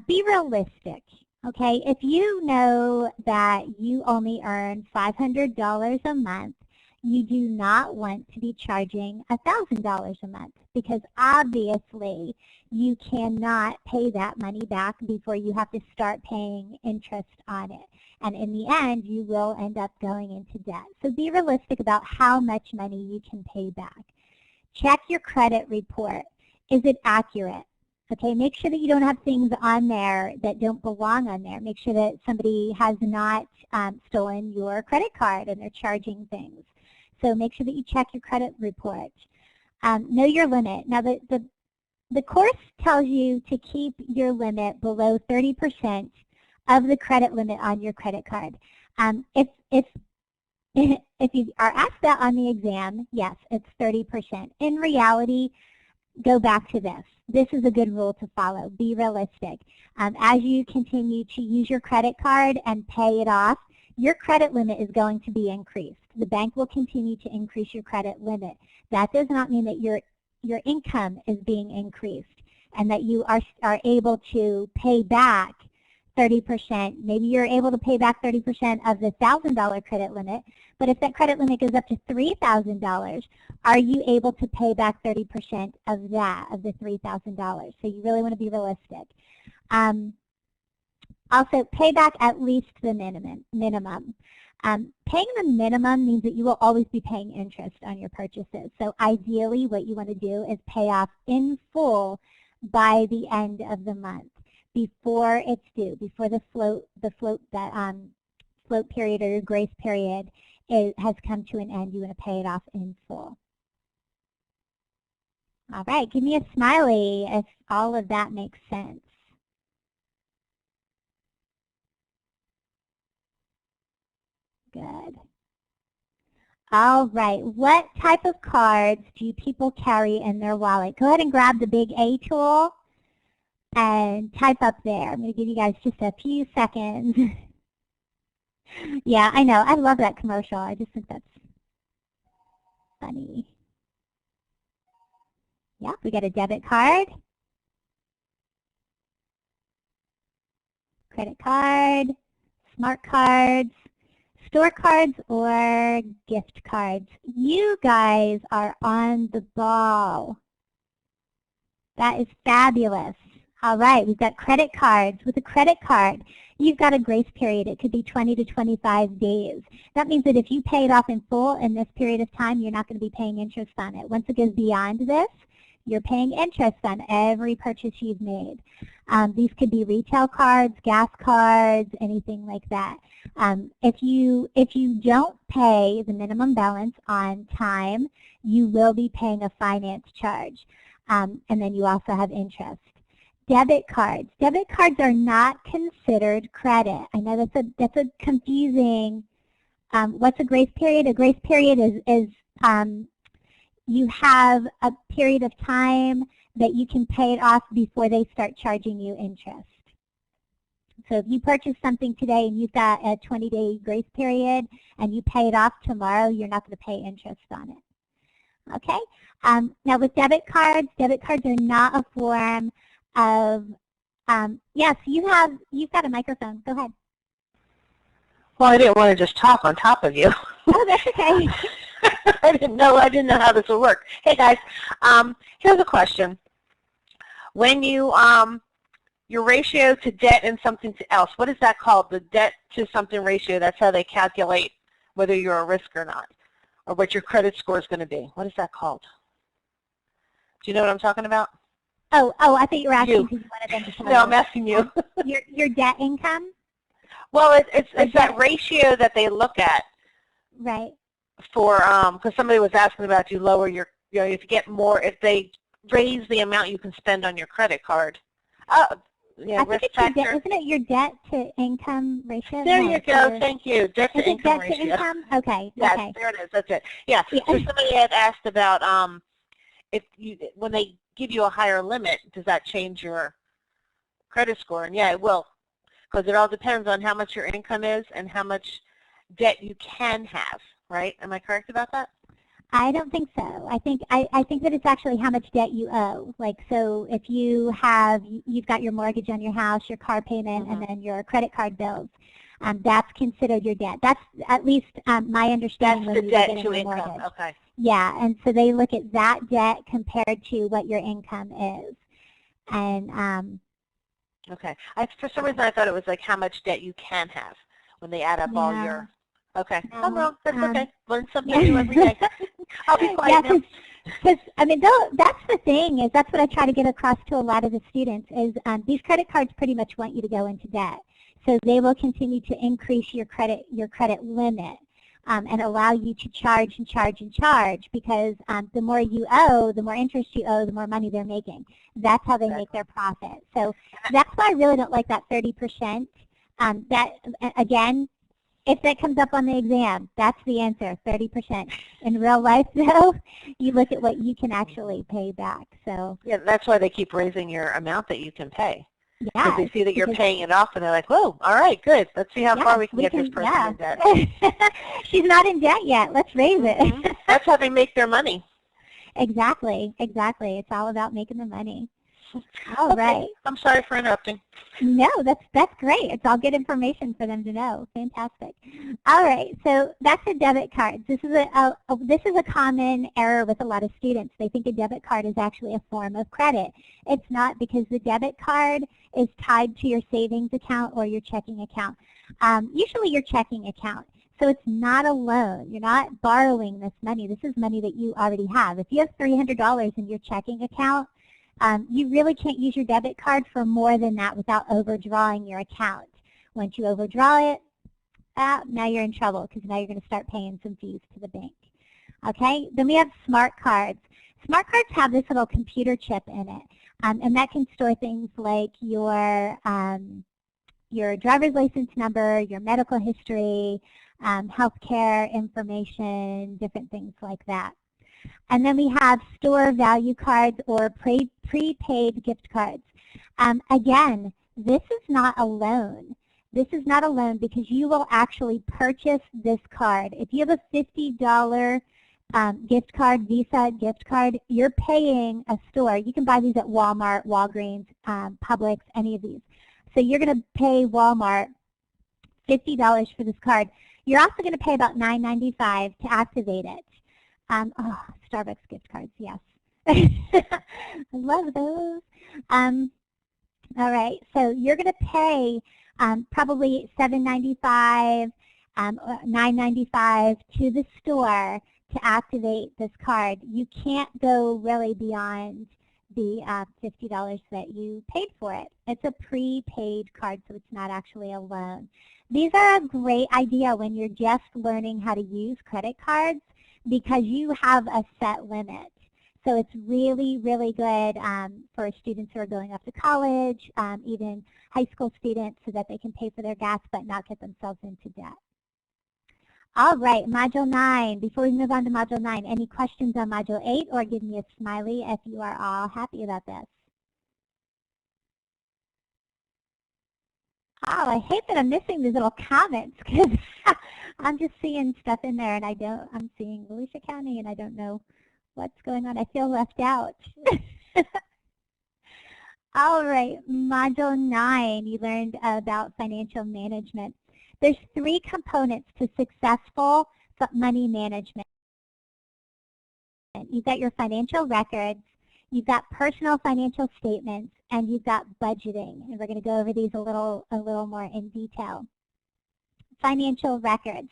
A: Be realistic. Okay, if you know that you only earn $500 a month, you do not want to be charging $1,000 a month, because obviously you cannot pay that money back before you have to start paying interest on it. And in the end, you will end up going into debt. So be realistic about how much money you can pay back. Check your credit report. Is it accurate? Okay, make sure that you don't have things on there that don't belong on there. Make sure that somebody has not stolen your credit card and they're charging things. So make sure that you check your credit report. Know your limit. Now the course tells you to keep your limit below 30% of the credit limit on your credit card. If you are asked that on the exam, yes, it's 30%. In reality, go back to this. This is a good rule to follow. Be realistic. As you continue to use your credit card and pay it off, your credit limit is going to be increased. The bank will continue to increase your credit limit. That does not mean that your income is being increased and that you are able to pay back 30%. Maybe you're able to pay back 30% of the $1,000 credit limit, but if that credit limit goes up to $3,000, are you able to pay back 30% of that, of the $3,000? So you really want to be realistic. Also, pay back at least the minimum. Paying the minimum means that you will always be paying interest on your purchases. So ideally, what you want to do is pay off in full by the end of the month, before it's due, before the float period or your grace period has come to an end. You want to pay it off in full. All right, give me a smiley if all of that makes sense. Good. All right, what type of cards do people carry in their wallet? Go ahead and grab the big A tool and type up there. I'm going to give you guys just a few seconds. Yeah, I know. I love that commercial. I just think that's funny. Yeah, we got a debit card, credit card, smart cards, store cards, or gift cards. You guys are on the ball. That is fabulous. All right, we've got credit cards. With a credit card, you've got a grace period. It could be 20 to 25 days. That means that if you pay it off in full in this period of time, you're not going to be paying interest on it. Once it goes beyond this, You're paying interest on every purchase you've made. These could be retail cards, gas cards, anything like that. If you don't pay the minimum balance on time, you will be paying a finance charge. And then you also have interest. Debit cards. Debit cards are not considered credit. I know that's a confusing. What's a grace period? A grace period is you have a period of time that you can pay it off before they start charging you interest. So if you purchase something today and you've got a 20-day grace period and you pay it off tomorrow, you're not going to pay interest on it. Okay? Now with debit cards are not a form of, yes, you've got a microphone. Go ahead.
B: Well, I didn't want to just talk on top of you.
A: Oh, that's okay.
B: I didn't know how this would work. Hey guys, here's a question. When you your ratio to debt and something else, what is that called? The debt to something ratio. That's how they calculate whether you're a risk or not, or what your credit score is going to be. What is that called? Do you know what I'm talking about?
A: Oh, I thought you were asking because you wanted them to tell
B: No, I'm asking you.
A: Your debt income?
B: Well, it's that ratio that they look at.
A: Right.
B: For because somebody was asking about you lower your, if you get more, if they raise the amount you can spend on your credit card. Yeah,
A: I think it's your debt, isn't it your debt to income ratio?
B: There you go. Thank you. Debt to income ratio.
A: To income? Okay.
B: Yes,
A: okay.
B: there it is. That's it. Yeah. So somebody had asked about if you, when they give you a higher limit, does that change your credit score? And yeah, it will, because it all depends on how much your income is and how much debt you can have. Right? Am I correct about that?
A: I don't think so. I think that it's actually how much debt you owe. Like, so if you've got your mortgage on your house, your car payment, and then your credit card bills, that's considered your debt. That's at least my understanding.
B: That's the debt to income. Okay.
A: Yeah, and so they look at that debt compared to what your income is, and
B: okay. For some reason I thought it was like how much debt you can have when they add up all your. Okay. I'm wrong. That's okay. Learn something new every day. I'll be quiet now.
A: Because, I mean, that's the thing, is that's what I try to get across to a lot of the students, is these credit cards pretty much want you to go into debt. So they will continue to increase your credit limit and allow you to charge and charge and charge, because the more you owe, the more interest you owe, the more money they're making. That's how they make their profit. So that's why I really don't like that 30%. That, again, if that comes up on the exam, that's the answer, 30%. In real life, though, you look at what you can actually pay back. So
B: yeah, that's why they keep raising your amount that you can pay.
A: Yeah.
B: Because they see that you're paying it off, and they're like, whoa, all right, good. Let's see how far we can get this person in debt.
A: She's not in debt yet. Let's raise it.
B: That's how they make their money.
A: Exactly, exactly. It's all about making the money. All right.
B: I'm sorry for interrupting.
A: No, that's great. It's all good information for them to know. Fantastic. All right, so that's a debit card. This is a common error with a lot of students. They think a debit card is actually a form of credit. It's not, because the debit card is tied to your savings account or your checking account. Usually your checking account. So it's not a loan. You're not borrowing this money. This is money that you already have. If you have $300 in your checking account, you really can't use your debit card for more than that without overdrawing your account. Once you overdraw it, now you're in trouble, because now you're going to start paying some fees to the bank. Okay, then we have smart cards. Smart cards have this little computer chip in it, and that can store things like your driver's license number, your medical history, health care information, different things like that. And then we have store value cards or prepaid gift cards. Again, this is not a loan. This is not a loan, because you will actually purchase this card. If you have a $50 gift card, Visa gift card, you're paying a store. You can buy these at Walmart, Walgreens, Publix, any of these. So you're going to pay Walmart $50 for this card. You're also going to pay about $9.95 to activate it. Oh, Starbucks gift cards, yes. I love those. All right, so you're going to pay probably $7.95, $9.95 to the store to activate this card, you can't go really beyond the $50 that you paid for it. It's a prepaid card, so it's not actually a loan. These are a great idea when you're just learning how to use credit cards because you have a set limit. So it's really, really good for students who are going off to college, even high school students, so that they can pay for their gas but not get themselves into debt. All right, Module 9. Before we move on to Module 9, any questions on Module 8, or give me a smiley if you are all happy about this? Oh, I hate that I'm missing these little comments because I'm just seeing stuff in there and I'm seeing Volusia County and I don't know what's going on. I feel left out. All right, Module 9, you learned about financial management. There's 3 components to successful money management. You've got your financial records, you've got personal financial statements, and you've got budgeting. And we're going to go over these a little more in detail. Financial records.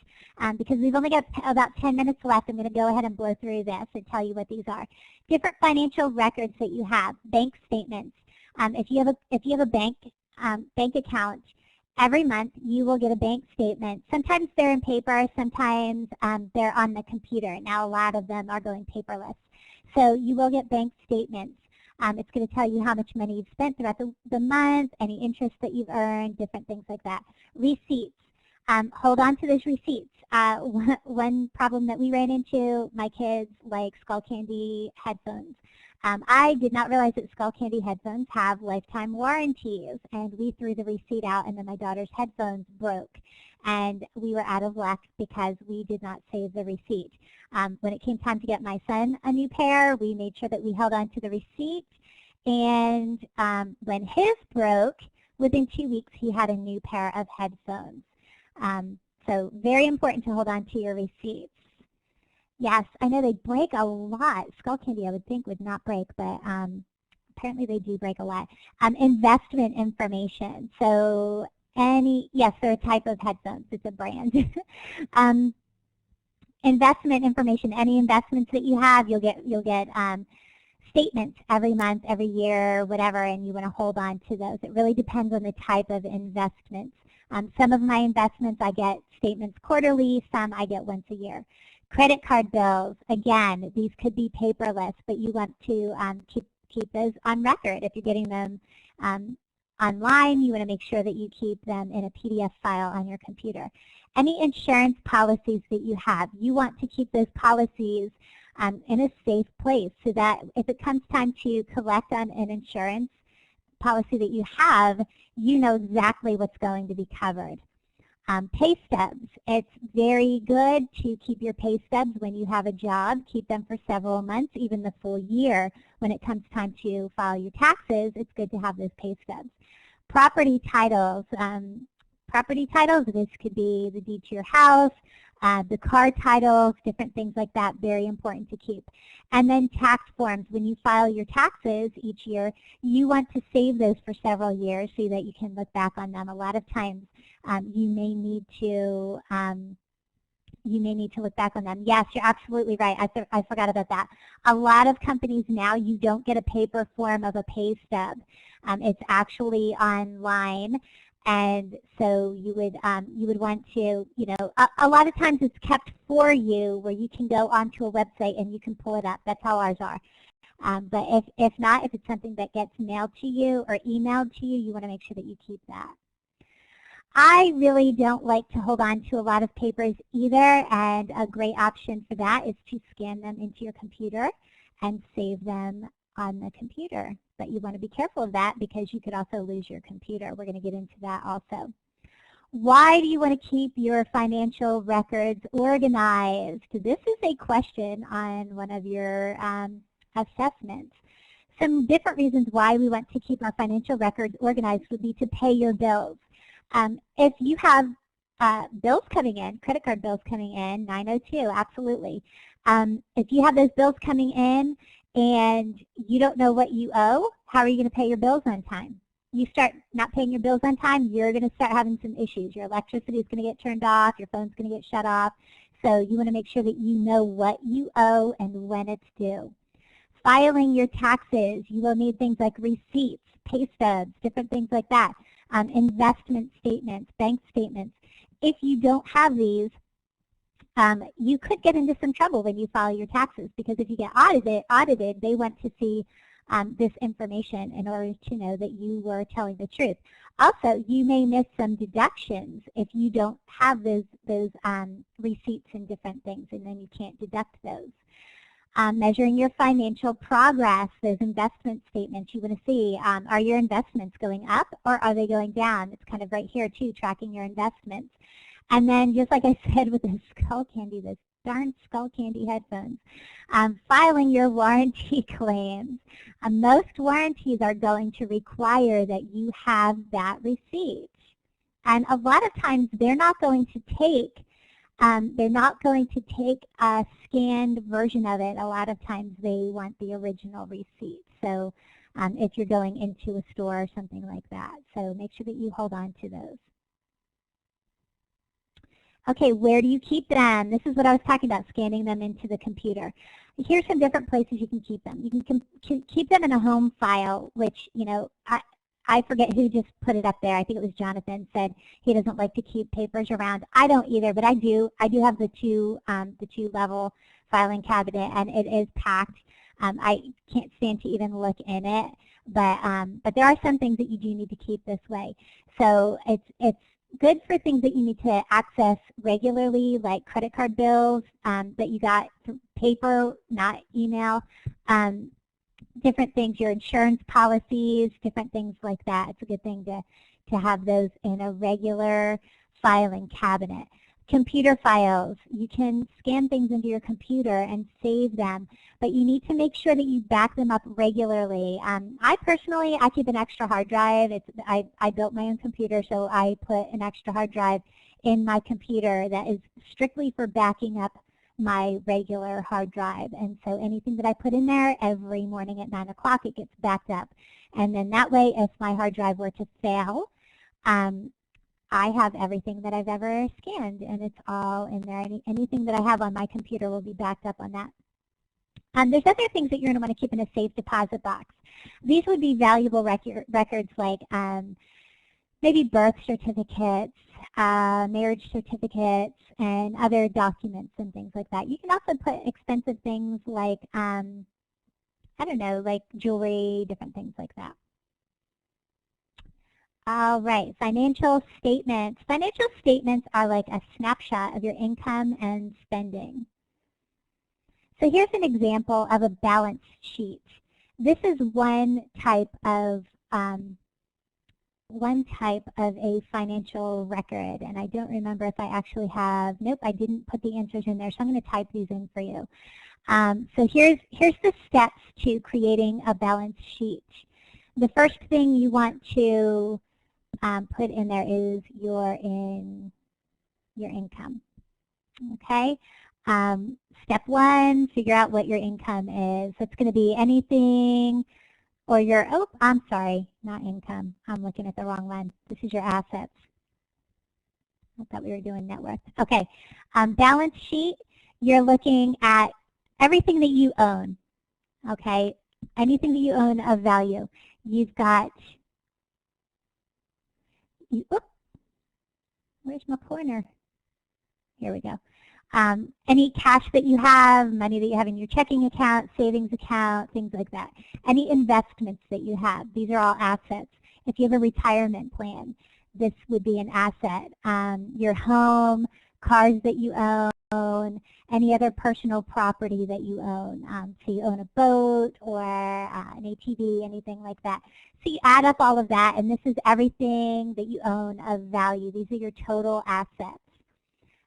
A: Because we've only got about 10 minutes left, I'm going to go ahead and blow through this and tell you what these are. Different financial records that you have. Bank statements. If you have a bank account, every month you will get a bank statement. Sometimes they're in paper, sometimes they're on the computer. Now a lot of them are going paperless. So you will get bank statements. It's going to tell you how much money you've spent throughout the month, any interest that you've earned, different things like that. Receipts. Hold on to those receipts. One problem that we ran into, my kids like Skull Candy headphones. I did not realize that Skull Candy headphones have lifetime warranties, and we threw the receipt out, and then my daughter's headphones broke, and we were out of luck because we did not save the receipt. When it came time to get my son a new pair, we made sure that we held on to the receipt, and when his broke, within 2 weeks he had a new pair of headphones. So very important to hold on to your receipts. Yes, I know they break a lot. Skull Candy, I would think, would not break, but apparently they do break a lot. Investment information. So yes, they're a type of headphones. It's a brand. Investment information. Any investments that you have, you'll get statements every month, every year, whatever, and you want to hold on to those. It really depends on the type of investments. Some of my investments, I get statements quarterly. Some I get once a year. Credit card bills, again, these could be paperless, but you want to keep those on record. If you're getting them online, you want to make sure that you keep them in a PDF file on your computer. Any insurance policies that you have, you want to keep those policies in a safe place so that if it comes time to collect on an insurance policy that you have, you know exactly what's going to be covered. Pay stubs. It's very good to keep your pay stubs when you have a job. Keep them for several months, even the full year. When it comes time to file your taxes, it's good to have those pay stubs. Property titles. This could be the deed to your house, the car titles, different things like that, very important to keep. And then tax forms. When you file your taxes each year, you want to save those for several years so that you can look back on them. A lot of times you may need to look back on them. Yes, you're absolutely right. I forgot about that. A lot of companies now, you don't get a paper form of a pay stub. It's actually online. And so you would want to, a lot of times it's kept for you where you can go onto a website and you can pull it up. That's how ours are. But if not, if it's something that gets mailed to you or emailed to you, you want to make sure that you keep that. I really don't like to hold on to a lot of papers either, and a great option for that is to scan them into your computer and save them on the computer. But you want to be careful of that because you could also lose your computer. We're going to get into that also. Why do you want to keep your financial records organized? This is a question on one of your assessments. Some different reasons why we want to keep our financial records organized would be to pay your bills. If you have bills coming in, credit card bills coming in, 902, absolutely. If you have those bills coming in and you don't know what you owe, how are you going to pay your bills on time? You start not paying your bills on time, you're going to start having some issues. Your electricity is going to get turned off, your phone's going to get shut off. So you want to make sure that you know what you owe and when it's due. Filing your taxes, you will need things like receipts, pay stubs, different things like that. Investment statements, bank statements. If you don't have these, you could get into some trouble when you file your taxes, because if you get audited, they want to see this information in order to know that you were telling the truth. Also, you may miss some deductions if you don't have those receipts and different things, and then you can't deduct those. Measuring your financial progress, those investment statements, you want to see, are your investments going up or are they going down? It's kind of right here too, tracking your investments. And then just like I said with the Skull Candy, this darn Skull Candy headphones, filing your warranty claims. Most warranties are going to require that you have that receipt. And a lot of times they're not going to take a scanned version of it. A lot of times they want the original receipt. So if you're going into a store or something like that. So make sure that you hold on to those. Okay, where do you keep them? This is what I was talking about, scanning them into the computer. Here's some different places you can keep them. You can keep them in a home file, which, you know, I forget who just put it up there. I think it was Jonathan, said he doesn't like to keep papers around. I don't either, but I do. I do have the two-level filing cabinet, and it is packed. I can't stand to even look in it, but there are some things that you do need to keep this way. So it's good for things that you need to access regularly, like credit card bills that you got through paper, not email. Different things, your insurance policies, different things like that. It's a good thing to have those in a regular filing cabinet. Computer files, you can scan things into your computer and save them, but you need to make sure that you back them up regularly. I personally keep an extra hard drive. I built my own computer, so I put an extra hard drive in my computer that is strictly for backing up my regular hard drive. And so anything that I put in there every morning at 9 o'clock, it gets backed up. And then that way, if my hard drive were to fail, I have everything that I've ever scanned, and it's all in there. Anything that I have on my computer will be backed up on that. There's other things that you're going to want to keep in a safe deposit box. These would be valuable records like maybe birth certificates, marriage certificates, and other documents and things like that. You can also put expensive things like, I don't know, like jewelry, different things like that. All right, financial statements. Financial statements are like a snapshot of your income and spending. So here's an example of a balance sheet. This is one type of a financial record, and I don't remember if I actually have. Nope, I didn't put the answers in there, so I'm going to type these in for you. So here's the steps to creating a balance sheet. The first thing you want to put in there is your income. Okay. Step one, figure out what your income is. So it's going to be anything, or your, oh, I'm sorry, not income. I'm looking at the wrong one. This is your assets. I thought we were doing net worth. Okay. Balance sheet, you're looking at everything that you own. Okay. Anything that you own of value. You've got, where's my pointer? Here we go. Any cash that you have, money that you have in your checking account, savings account, things like that. Any investments that you have, these are all assets. If you have a retirement plan, this would be an asset. Your home, cars that you own, any other personal property that you own. So you own a boat or an ATV, anything like that. So you add up all of that, and this is everything that you own of value. These are your total assets.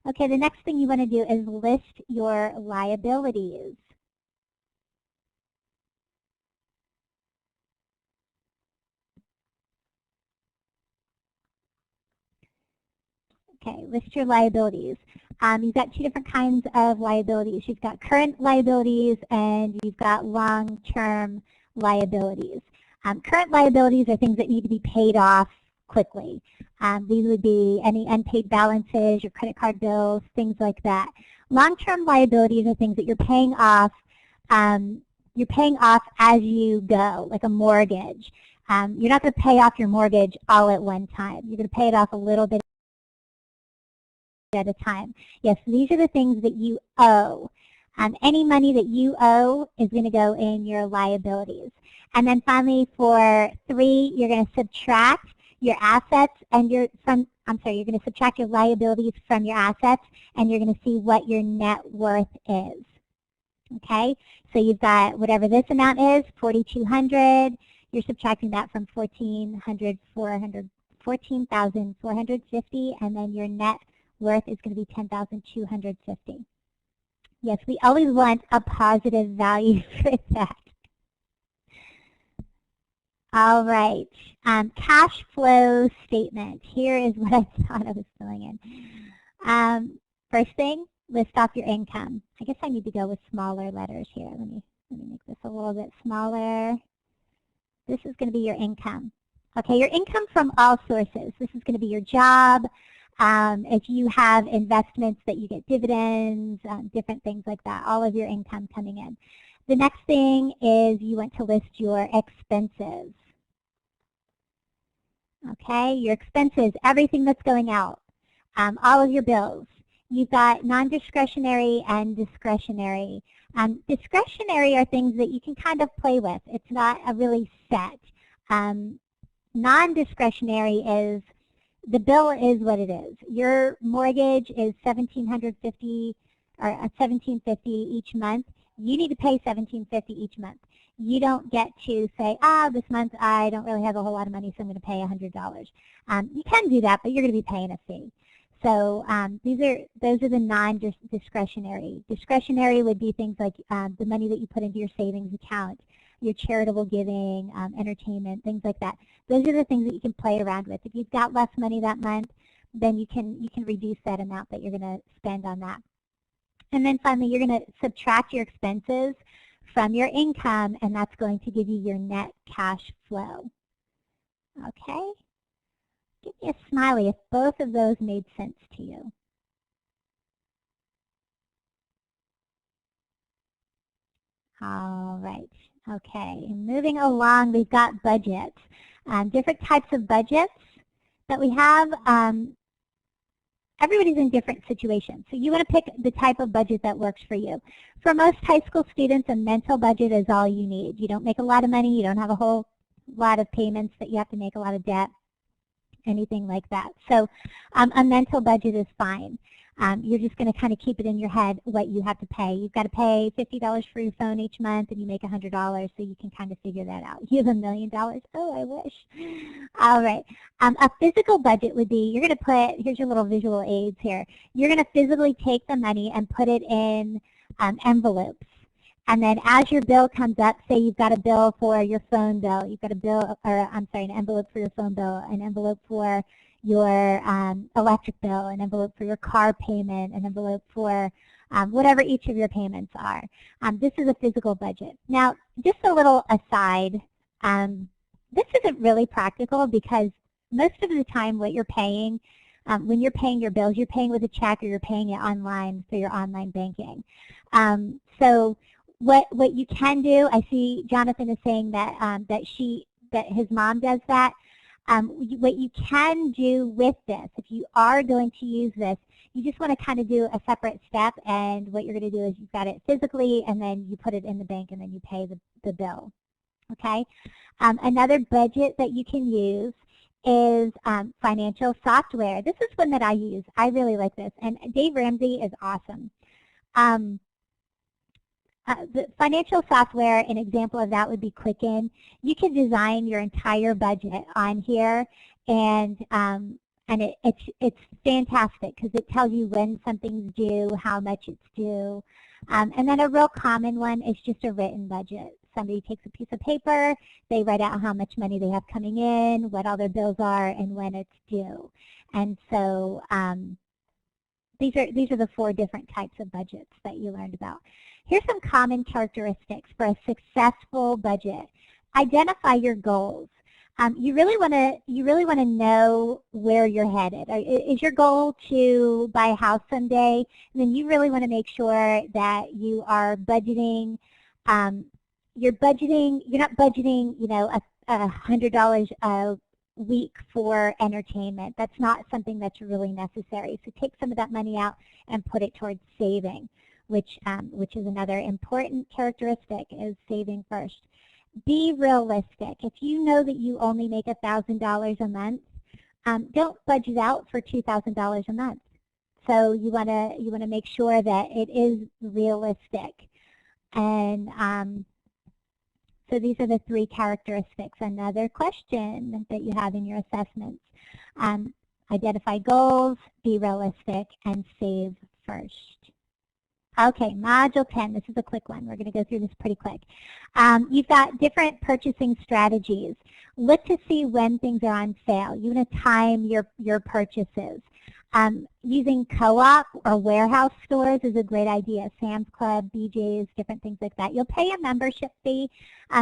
A: Okay, the next thing you want to do is list your liabilities. Okay, list your liabilities. You've got two different kinds of liabilities. You've got current liabilities and you've got long-term liabilities. Current liabilities are things that need to be paid off quickly. These would be any unpaid balances, your credit card bills, things like that. Long-term liabilities are things that you're paying off as you go, like a mortgage. You're not going to pay off your mortgage all at one time. You're going to pay it off a little bit at a time. Yes, these are the things that you owe. Any money that you owe is going to go in your liabilities. And then finally, for 3, you're going to subtract your assets and you're going to subtract your liabilities from your assets, and you're going to see what your net worth is. Okay, so you've got whatever this amount is, 4,200. You're subtracting that from 14,450, and then your net worth is going to be 10,250. Yes, we always want a positive value for that. All right, cash flow statement. Here is what I thought I was filling in. First thing, list off your income. I guess I need to go with smaller letters here. Let me make this a little bit smaller. This is going to be your income. Okay, your income from all sources. This is going to be your job. If you have investments that you get dividends, different things like that, all of your income coming in. The next thing is you want to list your expenses. Okay, your expenses, everything that's going out, all of your bills. You've got non-discretionary and discretionary. Discretionary are things that you can kind of play with. It's not a really set. Non-discretionary is the bill is what it is. Your mortgage is $1,750 or $1,750 each month. You need to pay $1,750 each month. You don't get to say, this month I don't really have a whole lot of money, so I'm going to pay $100. You can do that, but you're going to be paying a fee. So those are the non-discretionary. Discretionary would be things like the money that you put into your savings account, your charitable giving, entertainment, things like that. Those are the things that you can play around with. If you've got less money that month, then you can reduce that amount that you're going to spend on that. And then finally, you're going to subtract your expenses from your income, and that's going to give you your net cash flow. Okay? Give me a smiley if both of those made sense to you. All right. Okay. Moving along, we've got budgets. Different types of budgets that we have. Everybody's in different situations, so you want to pick the type of budget that works for you. For most high school students, a mental budget is all you need. You don't make a lot of money, you don't have a whole lot of payments that you have to make, a lot of debt, anything like that. So a mental budget is fine. You're just going to kind of keep it in your head what you have to pay. You've got to pay $50 for your phone each month, and you make $100, so you can kind of figure that out. You have $1 million? Oh, I wish. All right. A physical budget would be, you're going to put, here's your little visual aids here. You're going to physically take the money and put it in envelopes. And then as your bill comes up, say you've got a bill for your phone bill, you've got a bill, or I'm sorry, an envelope for your phone bill, an envelope for your electric bill, an envelope for your car payment, an envelope for whatever each of your payments are. This is a physical budget. Now, just a little aside, this isn't really practical because most of the time what you're paying, when you're paying your bills, you're paying with a check or you're paying it online through your online banking. So what you can do, I see Jonathan is saying that that his mom does that. What you can do with this, if you are going to use this, you just want to kind of do a separate step, and what you're going to do is you've got it physically and then you put it in the bank and then you pay the bill. Okay? Another budget that you can use is financial software. This is one that I use. I really like this, and Dave Ramsey is awesome. The financial software, an example of that would be Quicken. You can design your entire budget on here, and it's fantastic because it tells you when something's due, how much it's due. And then a real common one is just a written budget. Somebody takes a piece of paper, they write out how much money they have coming in, what all their bills are, and when it's due. And so these are the 4 different types of budgets that you learned about. Here's some common characteristics for a successful budget. Identify your goals. you really want to know where you're headed. Is your goal to buy a house someday? Then you really want to make sure that you are budgeting. You're not budgeting, $100 a week for entertainment. That's not something that's really necessary. So take some of that money out and put it towards saving, which is another important characteristic, is saving first. Be realistic. If you know that you only make $1,000 a month, don't budget out for $2,000 a month. So you want to make sure that it is realistic. And so these are the 3 characteristics. Another question that you have in your assessments: identify goals, be realistic, and save first. Okay, Module 10, this is a quick one. We're going to go through this pretty quick. You've got different purchasing strategies. Look to see when things are on sale. You want to time your purchases. Using co-op or warehouse stores is a great idea. Sam's Club, BJ's, different things like that. You'll pay a membership fee,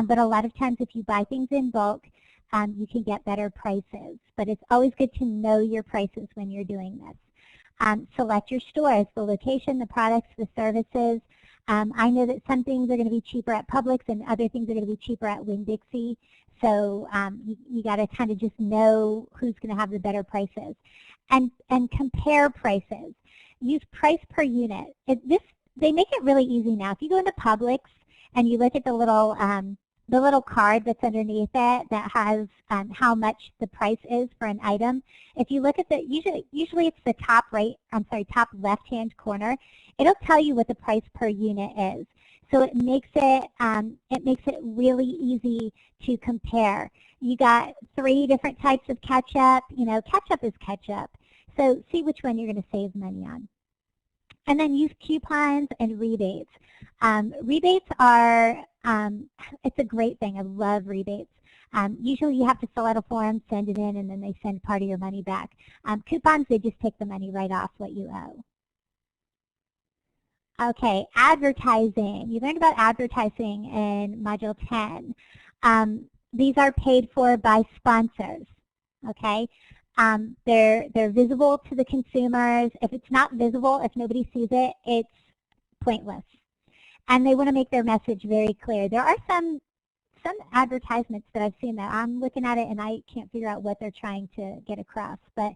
A: but a lot of times if you buy things in bulk, you can get better prices. But it's always good to know your prices when you're doing this. Select your stores, the location, the products, the services. I know that some things are going to be cheaper at Publix and other things are going to be cheaper at Winn-Dixie. So you got to kind of just know who's going to have the better prices. And compare prices. Use price per unit. They make it really easy now. If you go into Publix and you look at the little card that's underneath it that has how much the price is for an item. If you look at the, usually it's the top top left-hand corner, it'll tell you what the price per unit is. So it makes it really easy to compare. You got 3 different types of ketchup. Ketchup is ketchup. So see which one you're going to save money on. And then use coupons and rebates. Rebates are, it's a great thing. I love rebates. Usually you have to fill out a form, send it in, and then they send part of your money back. Coupons, they just take the money right off what you owe. Okay, advertising. You learned about advertising in Module 10. These are paid for by sponsors, okay? They're visible to the consumers. If it's not visible, if nobody sees it, it's pointless. And they want to make their message very clear. There are some advertisements that I've seen that I'm looking at it and I can't figure out what they're trying to get across. But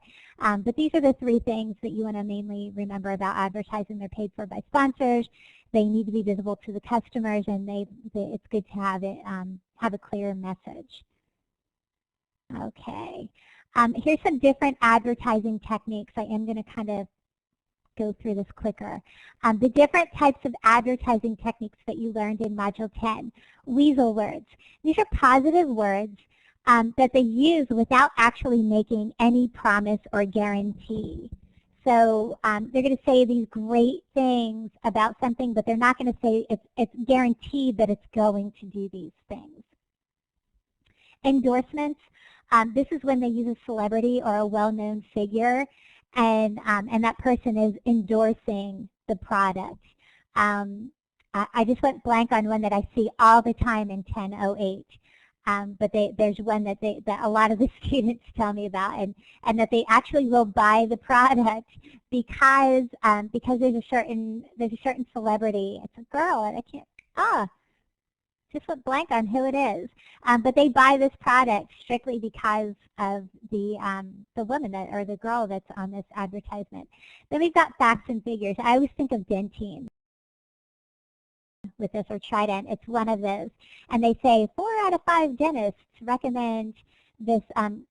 A: these are the 3 things that you want to mainly remember about advertising. They're paid for by sponsors. They need to be visible to the customers, and it's good to have it have a clear message. Okay. Here's some different advertising techniques. I am going to kind of go through this quicker. The different types of advertising techniques that you learned in Module 10. Weasel words. These are positive words that they use without actually making any promise or guarantee. So they're going to say these great things about something, but they're not going to say it's guaranteed that it's going to do these things. Endorsements. This is when they use a celebrity or a well-known figure, and that person is endorsing the product. I just went blank on one that I see all the time in 1008, but there's one that a lot of the students tell me about, and that they actually will buy the product because there's a certain celebrity. It's a girl, and I can't just went blank on who it is, but they buy this product strictly because of the woman or the girl that's on this advertisement. Then we've got facts and figures. I always think of Dentyne with this, or Trident. It's one of those, and they say 4 out of 5 dentists recommend this.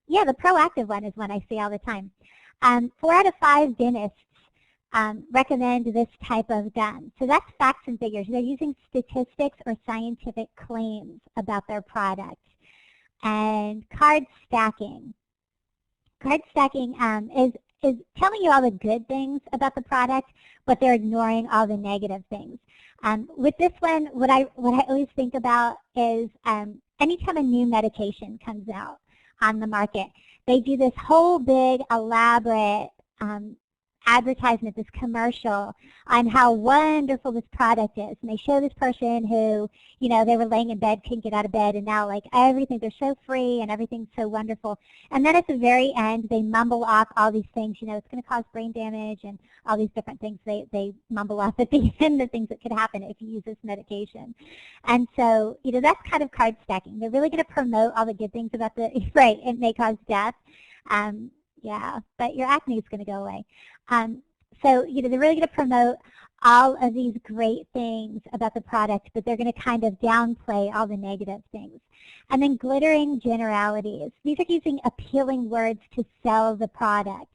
A: Yeah, the proactive one is one I see all the time. 4 out of 5 dentists recommend this type of gun. So that's facts and figures. They're using statistics or scientific claims about their product. And card stacking. Card stacking is telling you all the good things about the product, but they're ignoring all the negative things. With this one, what I always think about is anytime a new medication comes out on the market, they do this whole big elaborate advertisement, this commercial on how wonderful this product is. And they show this person who, you know, they were laying in bed, couldn't get out of bed, and now like everything, they're so free and everything's so wonderful. And then at the very end, they mumble off all these things, you know, it's going to cause brain damage and all these different things. They mumble off at the end, the things that could happen if you use this medication. And so, you know, that's kind of card stacking. They're really going to promote all the good things about the, right, it may cause death. Yeah, but your acne is going to go away. So, you know, they're really going to promote all of these great things about the product, but they're going to kind of downplay all the negative things. And then glittering generalities. These are using appealing words to sell the product.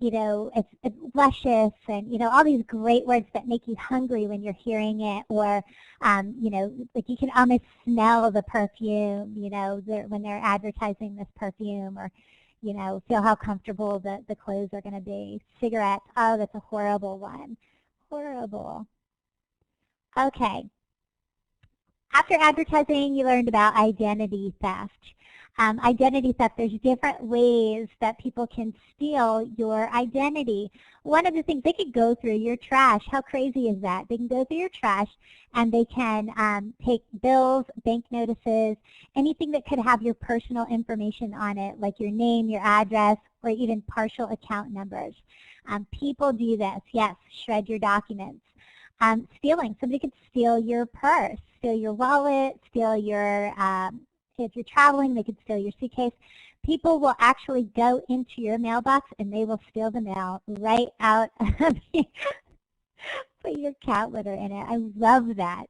A: You know, it's luscious and, you know, all these great words that make you hungry when you're hearing it, or, you know, like you can almost smell the perfume, you know, when they're advertising this perfume, or, you know, feel how comfortable the clothes are going to be. Cigarettes, oh, that's a horrible one. Horrible. Okay. After advertising, you learned about identity theft. Identity theft, there's different ways that people can steal your identity. One of the things, they could go through your trash. How crazy is that? They can go through your trash and they can take bills, bank notices, anything that could have your personal information on it, like your name, your address, or even partial account numbers. People do this, yes, shred your documents. Stealing, somebody could steal your purse, steal your wallet, steal your if you're traveling, they could steal your suitcase. People will actually go into your mailbox and they will steal the mail right out of you. Put your cat litter in it. I love that.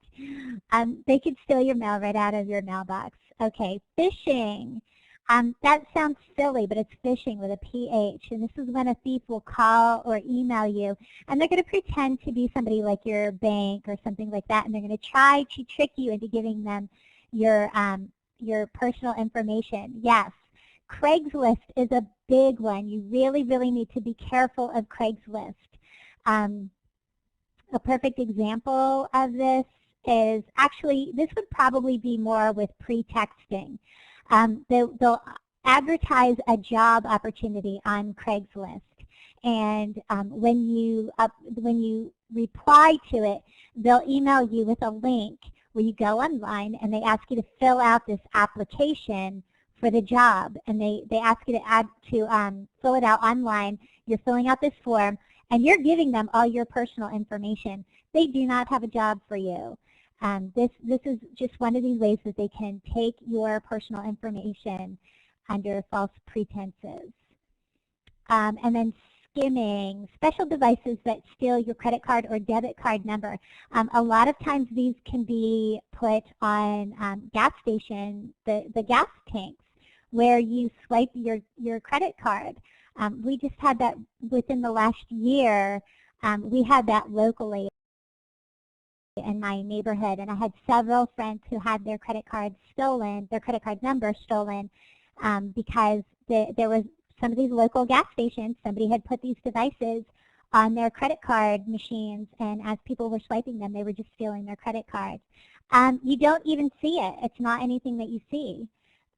A: They could steal your mail right out of your mailbox. Okay, phishing. That sounds silly, but it's phishing with a PH. And this is when a thief will call or email you, and they're going to pretend to be somebody like your bank or something like that, and they're going to try to trick you into giving them your personal information. Yes, Craigslist is a big one. You really, really need to be careful of Craigslist. A perfect example of this is, actually, this would probably be more with pretexting. They'll advertise a job opportunity on Craigslist, and when you reply to it, they'll email you with a link where you go online and they ask you to fill out this application for the job, and they ask you to fill it out online. You're filling out this form and you're giving them all your personal information. They do not have a job for you. This is just one of these ways that they can take your personal information under false pretenses. And then skimming, special devices that steal your credit card or debit card number. A lot of times these can be put on gas station, the gas tanks, where you swipe your credit card. We just had that within the last year. We had that locally in my neighborhood, and I had several friends who had their credit cards stolen, their credit card number stolen, because there was some of these local gas stations, somebody had put these devices on their credit card machines, and as people were swiping them, they were just stealing their credit cards. You don't even see it. It's not anything that you see.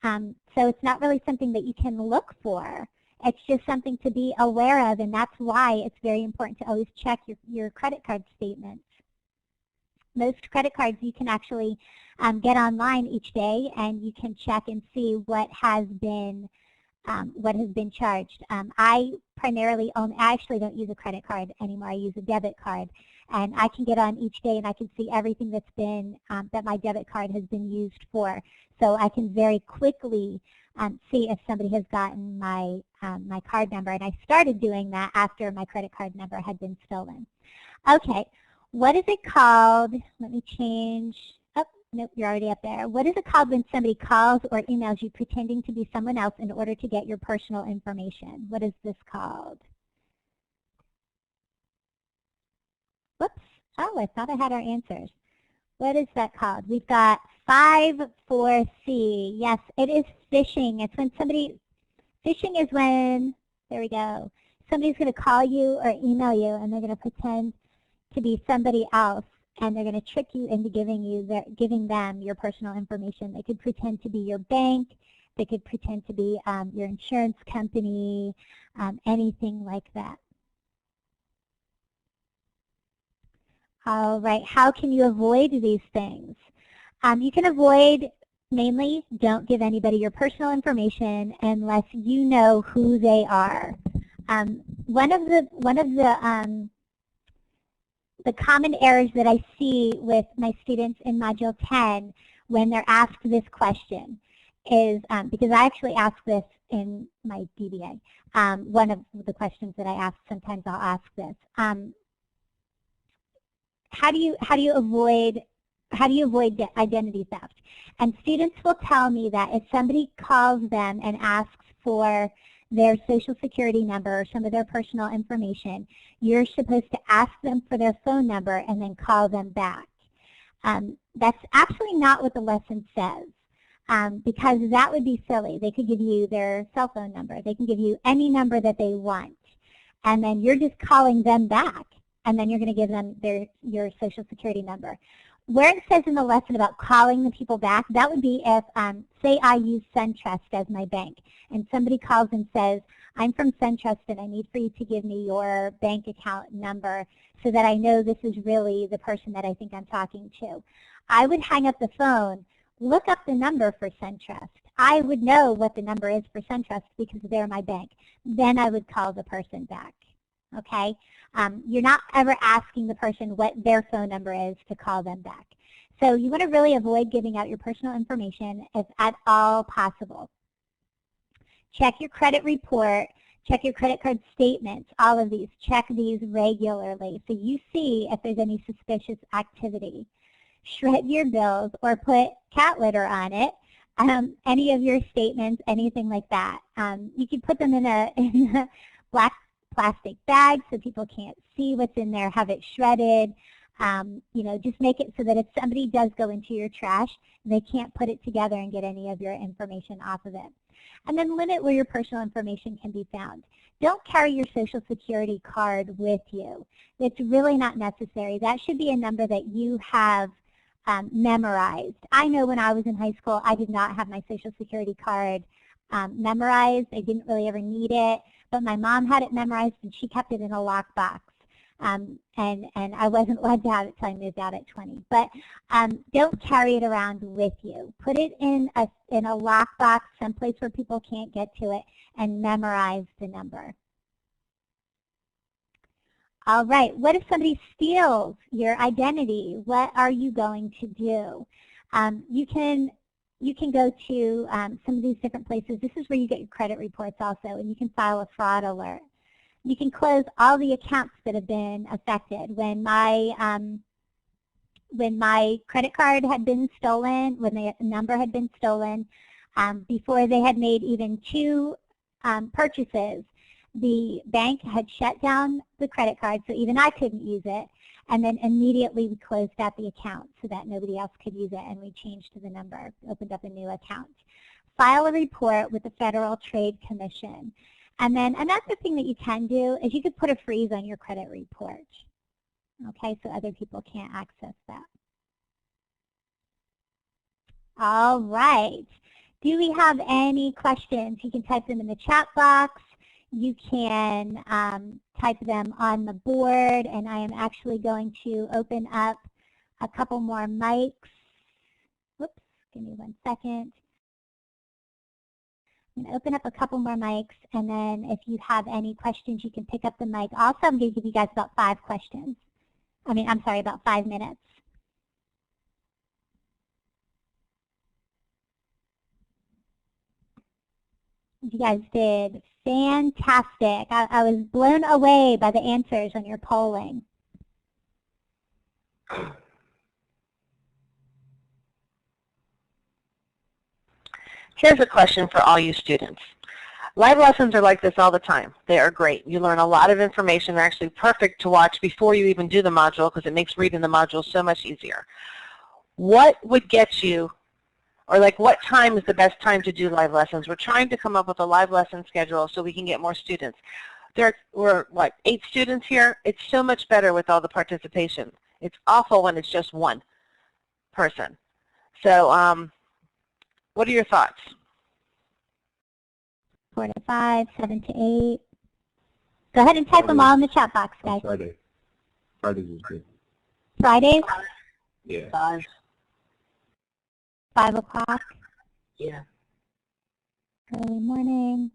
A: So it's not really something that you can look for. It's just something to be aware of, and that's why it's very important to always check your credit card statements. Most credit cards you can actually get online each day, and you can check and see what has been charged. I primarily I actually don't use a credit card anymore. I use a debit card, and I can get on each day and I can see everything that's been that my debit card has been used for. So I can very quickly see if somebody has gotten my my card number, and I started doing that after my credit card number had been stolen. Okay, what is it called? Let me change. Oh, nope, you're already up there. What is it called when somebody calls or emails you pretending to be someone else in order to get your personal information? What is this called? Whoops. Oh, I thought I had our answers. What is that called? We've got 5-4-C. Yes, it is phishing. It's when somebody, phishing is when, there we go, somebody's going to call you or email you, and they're going to pretend to be somebody else, and they're going to trick you into giving them your personal information. They could pretend to be your bank. They could pretend to be your insurance company, anything like that. All right, how can you avoid these things? You can avoid, mainly, don't give anybody your personal information unless you know who they are. One of the common errors that I see with my students in Module 10 when they're asked this question is, because I actually ask this in my DBA, one of the questions that I ask, sometimes I'll ask this. How do you avoid identity theft? And students will tell me that if somebody calls them and asks for their social security number or some of their personal information, you're supposed to ask them for their phone number and then call them back. That's actually not what the lesson says, because that would be silly. They could give you their cell phone number. They can give you any number that they want, and then you're just calling them back, and then you're going to give them your social security number. Where it says in the lesson about calling the people back, that would be if, say I use SunTrust as my bank, and somebody calls and says, I'm from SunTrust and I need for you to give me your bank account number so that I know this is really the person that I think I'm talking to. I would hang up the phone, look up the number for SunTrust. I would know what the number is for SunTrust because they're my bank. Then I would call the person back. Okay? You're not ever asking the person what their phone number is to call them back. So you want to really avoid giving out your personal information if at all possible. Check your credit report, check your credit card statements, all of these. Check these regularly so you see if there's any suspicious activity. Shred your bills or put cat litter on it. Any of your statements, anything like that. You can put them in a black plastic bag so people can't see what's in there. Have it shredded. You know, just make it so that if somebody does go into your trash, they can't put it together and get any of your information off of it. And then limit where your personal information can be found. Don't carry your Social Security card with you. It's really not necessary. That should be a number that you have memorized. I know when I was in high school, I did not have my Social Security card memorized. I didn't really ever need it, but my mom had it memorized and she kept it in a lockbox. And I wasn't allowed to have it until I moved out at 20. But don't carry it around with you. Put it in a lockbox, someplace where people can't get to it, and memorize the number. All right, what if somebody steals your identity? What are you going to do? You can go to some of these different places. This is where you get your credit reports also, and you can file a fraud alert. You can close all the accounts that have been affected. When my credit card had been stolen, when the number had been stolen, before they had made even 2 purchases, the bank had shut down the credit card, so even I couldn't use it, and then immediately we closed out the account so that nobody else could use it, and we changed the number, opened up a new account. File a report with the Federal Trade Commission. And then another thing that you can do is you could put a freeze on your credit report, okay, so other people can't access that. All right. Do we have any questions? You can type them in the chat box. You can type them on the board, and I am actually going to open up a couple more mics. Whoops, give me 1 second. I'm going to open up a couple more mics, and then if you have any questions, you can pick up the mic. Also, I'm going to give you guys about 5 questions. About 5 minutes. You guys did fantastic. I was blown away by the answers on your polling.
B: Here's a question for all you students. Live lessons are like this all the time. They are great. You learn a lot of information. They're actually perfect to watch before you even do the module because it makes reading the module so much easier. What would get you, or like what time is the best time to do live lessons? We're trying to come up with a live lesson schedule so we can get more students. We're what, 8 students here? It's so much better with all the participation. It's awful when it's just 1 person. So what are your thoughts?
A: 4 to 5, 7 to 8. Go ahead and type them all in the chat box, guys.
C: Fridays is good.
A: Fridays,
C: Yeah.
A: 5 o'clock,
B: Yeah.
A: early morning.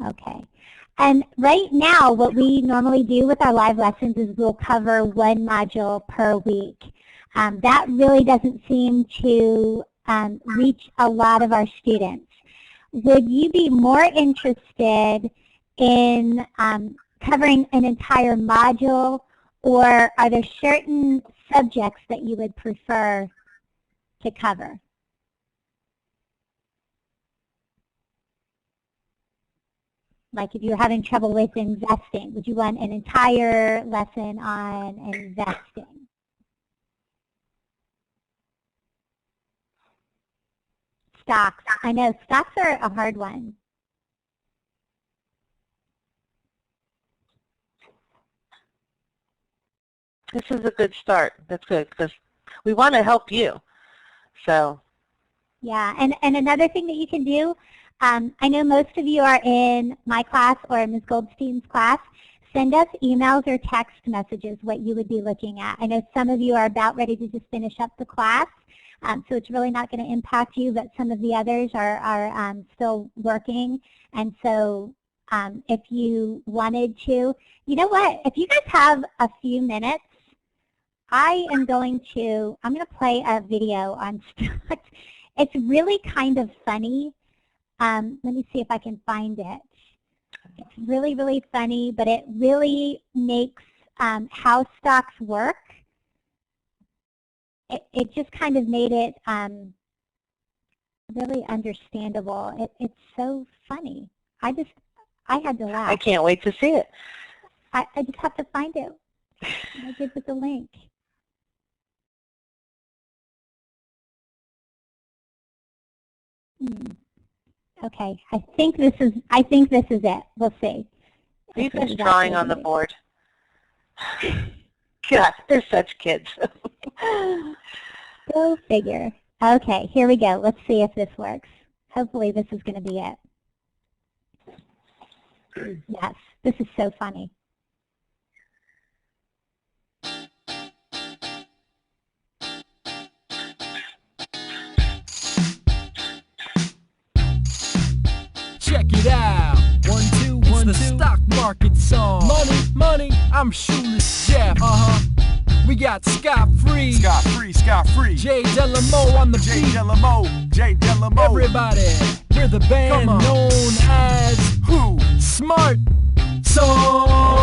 A: Okay. And right now, what we normally do with our live lessons is we'll cover one module per week. That really doesn't seem to reach a lot of our students. Would you be more interested in covering an entire module, or are there certain subjects that you would prefer to cover? Like if you're having trouble with investing, would you want an entire lesson on investing? Stocks. I know stocks are a hard one.
B: This is a good start. That's good because we want to help you. So.
A: Yeah, and another thing that you can do, I know most of you are in my class or Ms. Goldstein's class. Send us emails or text messages what you would be looking at. I know some of you are about ready to just finish up the class, so it's really not going to impact you, but some of the others are still working. And so if you wanted to, you know what, if you guys have a few minutes, I'm going to play a video on stocks. It's really kind of funny. Let me see if I can find it. It's really, really funny, but it really makes how stocks work. It just kind of made it really understandable. It's so funny. I had to laugh.
B: I can't wait to see it.
A: I just have to find it. I did with the link. Okay, I think this is it. We'll see.
B: Are you guys drawing on the board? God, they're such kids.
A: Go figure. Okay, here we go. Let's see if this works. Hopefully this is going to be it. Yes, this is so funny.
D: Check it out. 1, 2, 1, it's the 2. Stock market song. Money, money, I'm Shoeless Jeff. We got Scott Free.
E: Scott Free, Scott Free.
D: Jay Delamo on the
E: Jay
D: beat.
E: Delamo, Jay Delamo.
D: Everybody, we're the band known as
E: Who?
D: Smart Songs.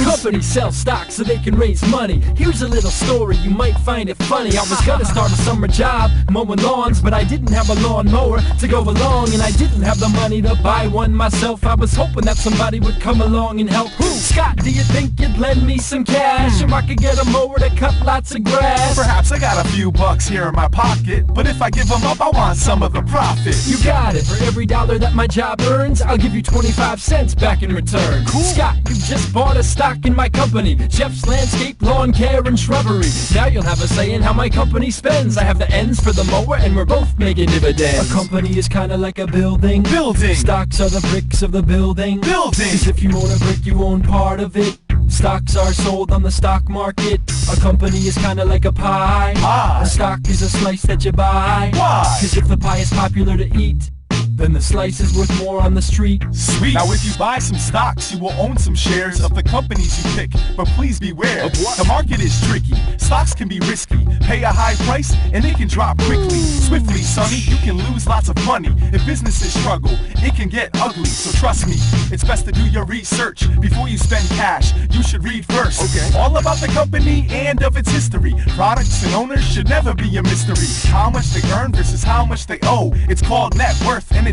D: Companies sell stocks so they can raise money. Here's a little story, you might find it funny. I was gonna start a summer job mowing lawns, but I didn't have a lawnmower to go along, and I didn't have the money to buy one myself. I was hoping that somebody would come along and help. Who? Scott, do you think you'd lend me some cash, or I could get a mower to cut lots of grass?
E: Perhaps I got a few bucks here in my pocket, but if I give them up, I want some of the profit.
D: You got it. For every dollar that my job earns, I'll give you 25 cents back in return.
E: Cool.
D: Scott, you just bought a stock in my company, Jeff's Landscape, Lawn Care, and Shrubbery. Now you'll have a say in how my company spends. I have the ends for the mower, and we're both making dividends. A company is kinda like a building.
E: Building.
D: Stocks are the bricks of the building.
E: Building.
D: 'Cause if you own a brick, you own part of it. Stocks are sold on the stock market. A company is kinda like a pie.
E: Pie.
D: A stock is a slice that you buy.
E: Why?
D: 'Cause if the pie is popular to eat, then the slice is worth more on the street.
E: Sweet. Now if you buy some stocks, you will own some shares of the companies you pick. But please beware,
D: Of what?
E: the market is tricky. Stocks can be risky. Pay a high price and they can drop quickly. Swiftly, sonny, you can lose lots of money. If businesses struggle, it can get ugly. So trust me, it's best to do your research before you spend cash. You should read first.
D: Okay.
E: All about the company and of its history. Products and owners should never be a mystery. How much they earn versus how much they owe. It's called net worth, and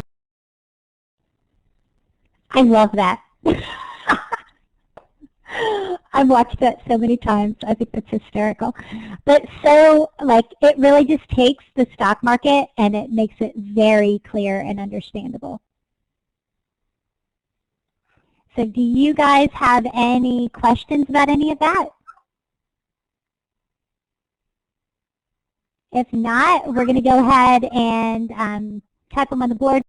A: I love that. I've watched that so many times. I think that's hysterical. But so, like, it really just takes the stock market and it makes it very clear and understandable. So do you guys have any questions about any of that? If not, we're going to go ahead and type them on the board.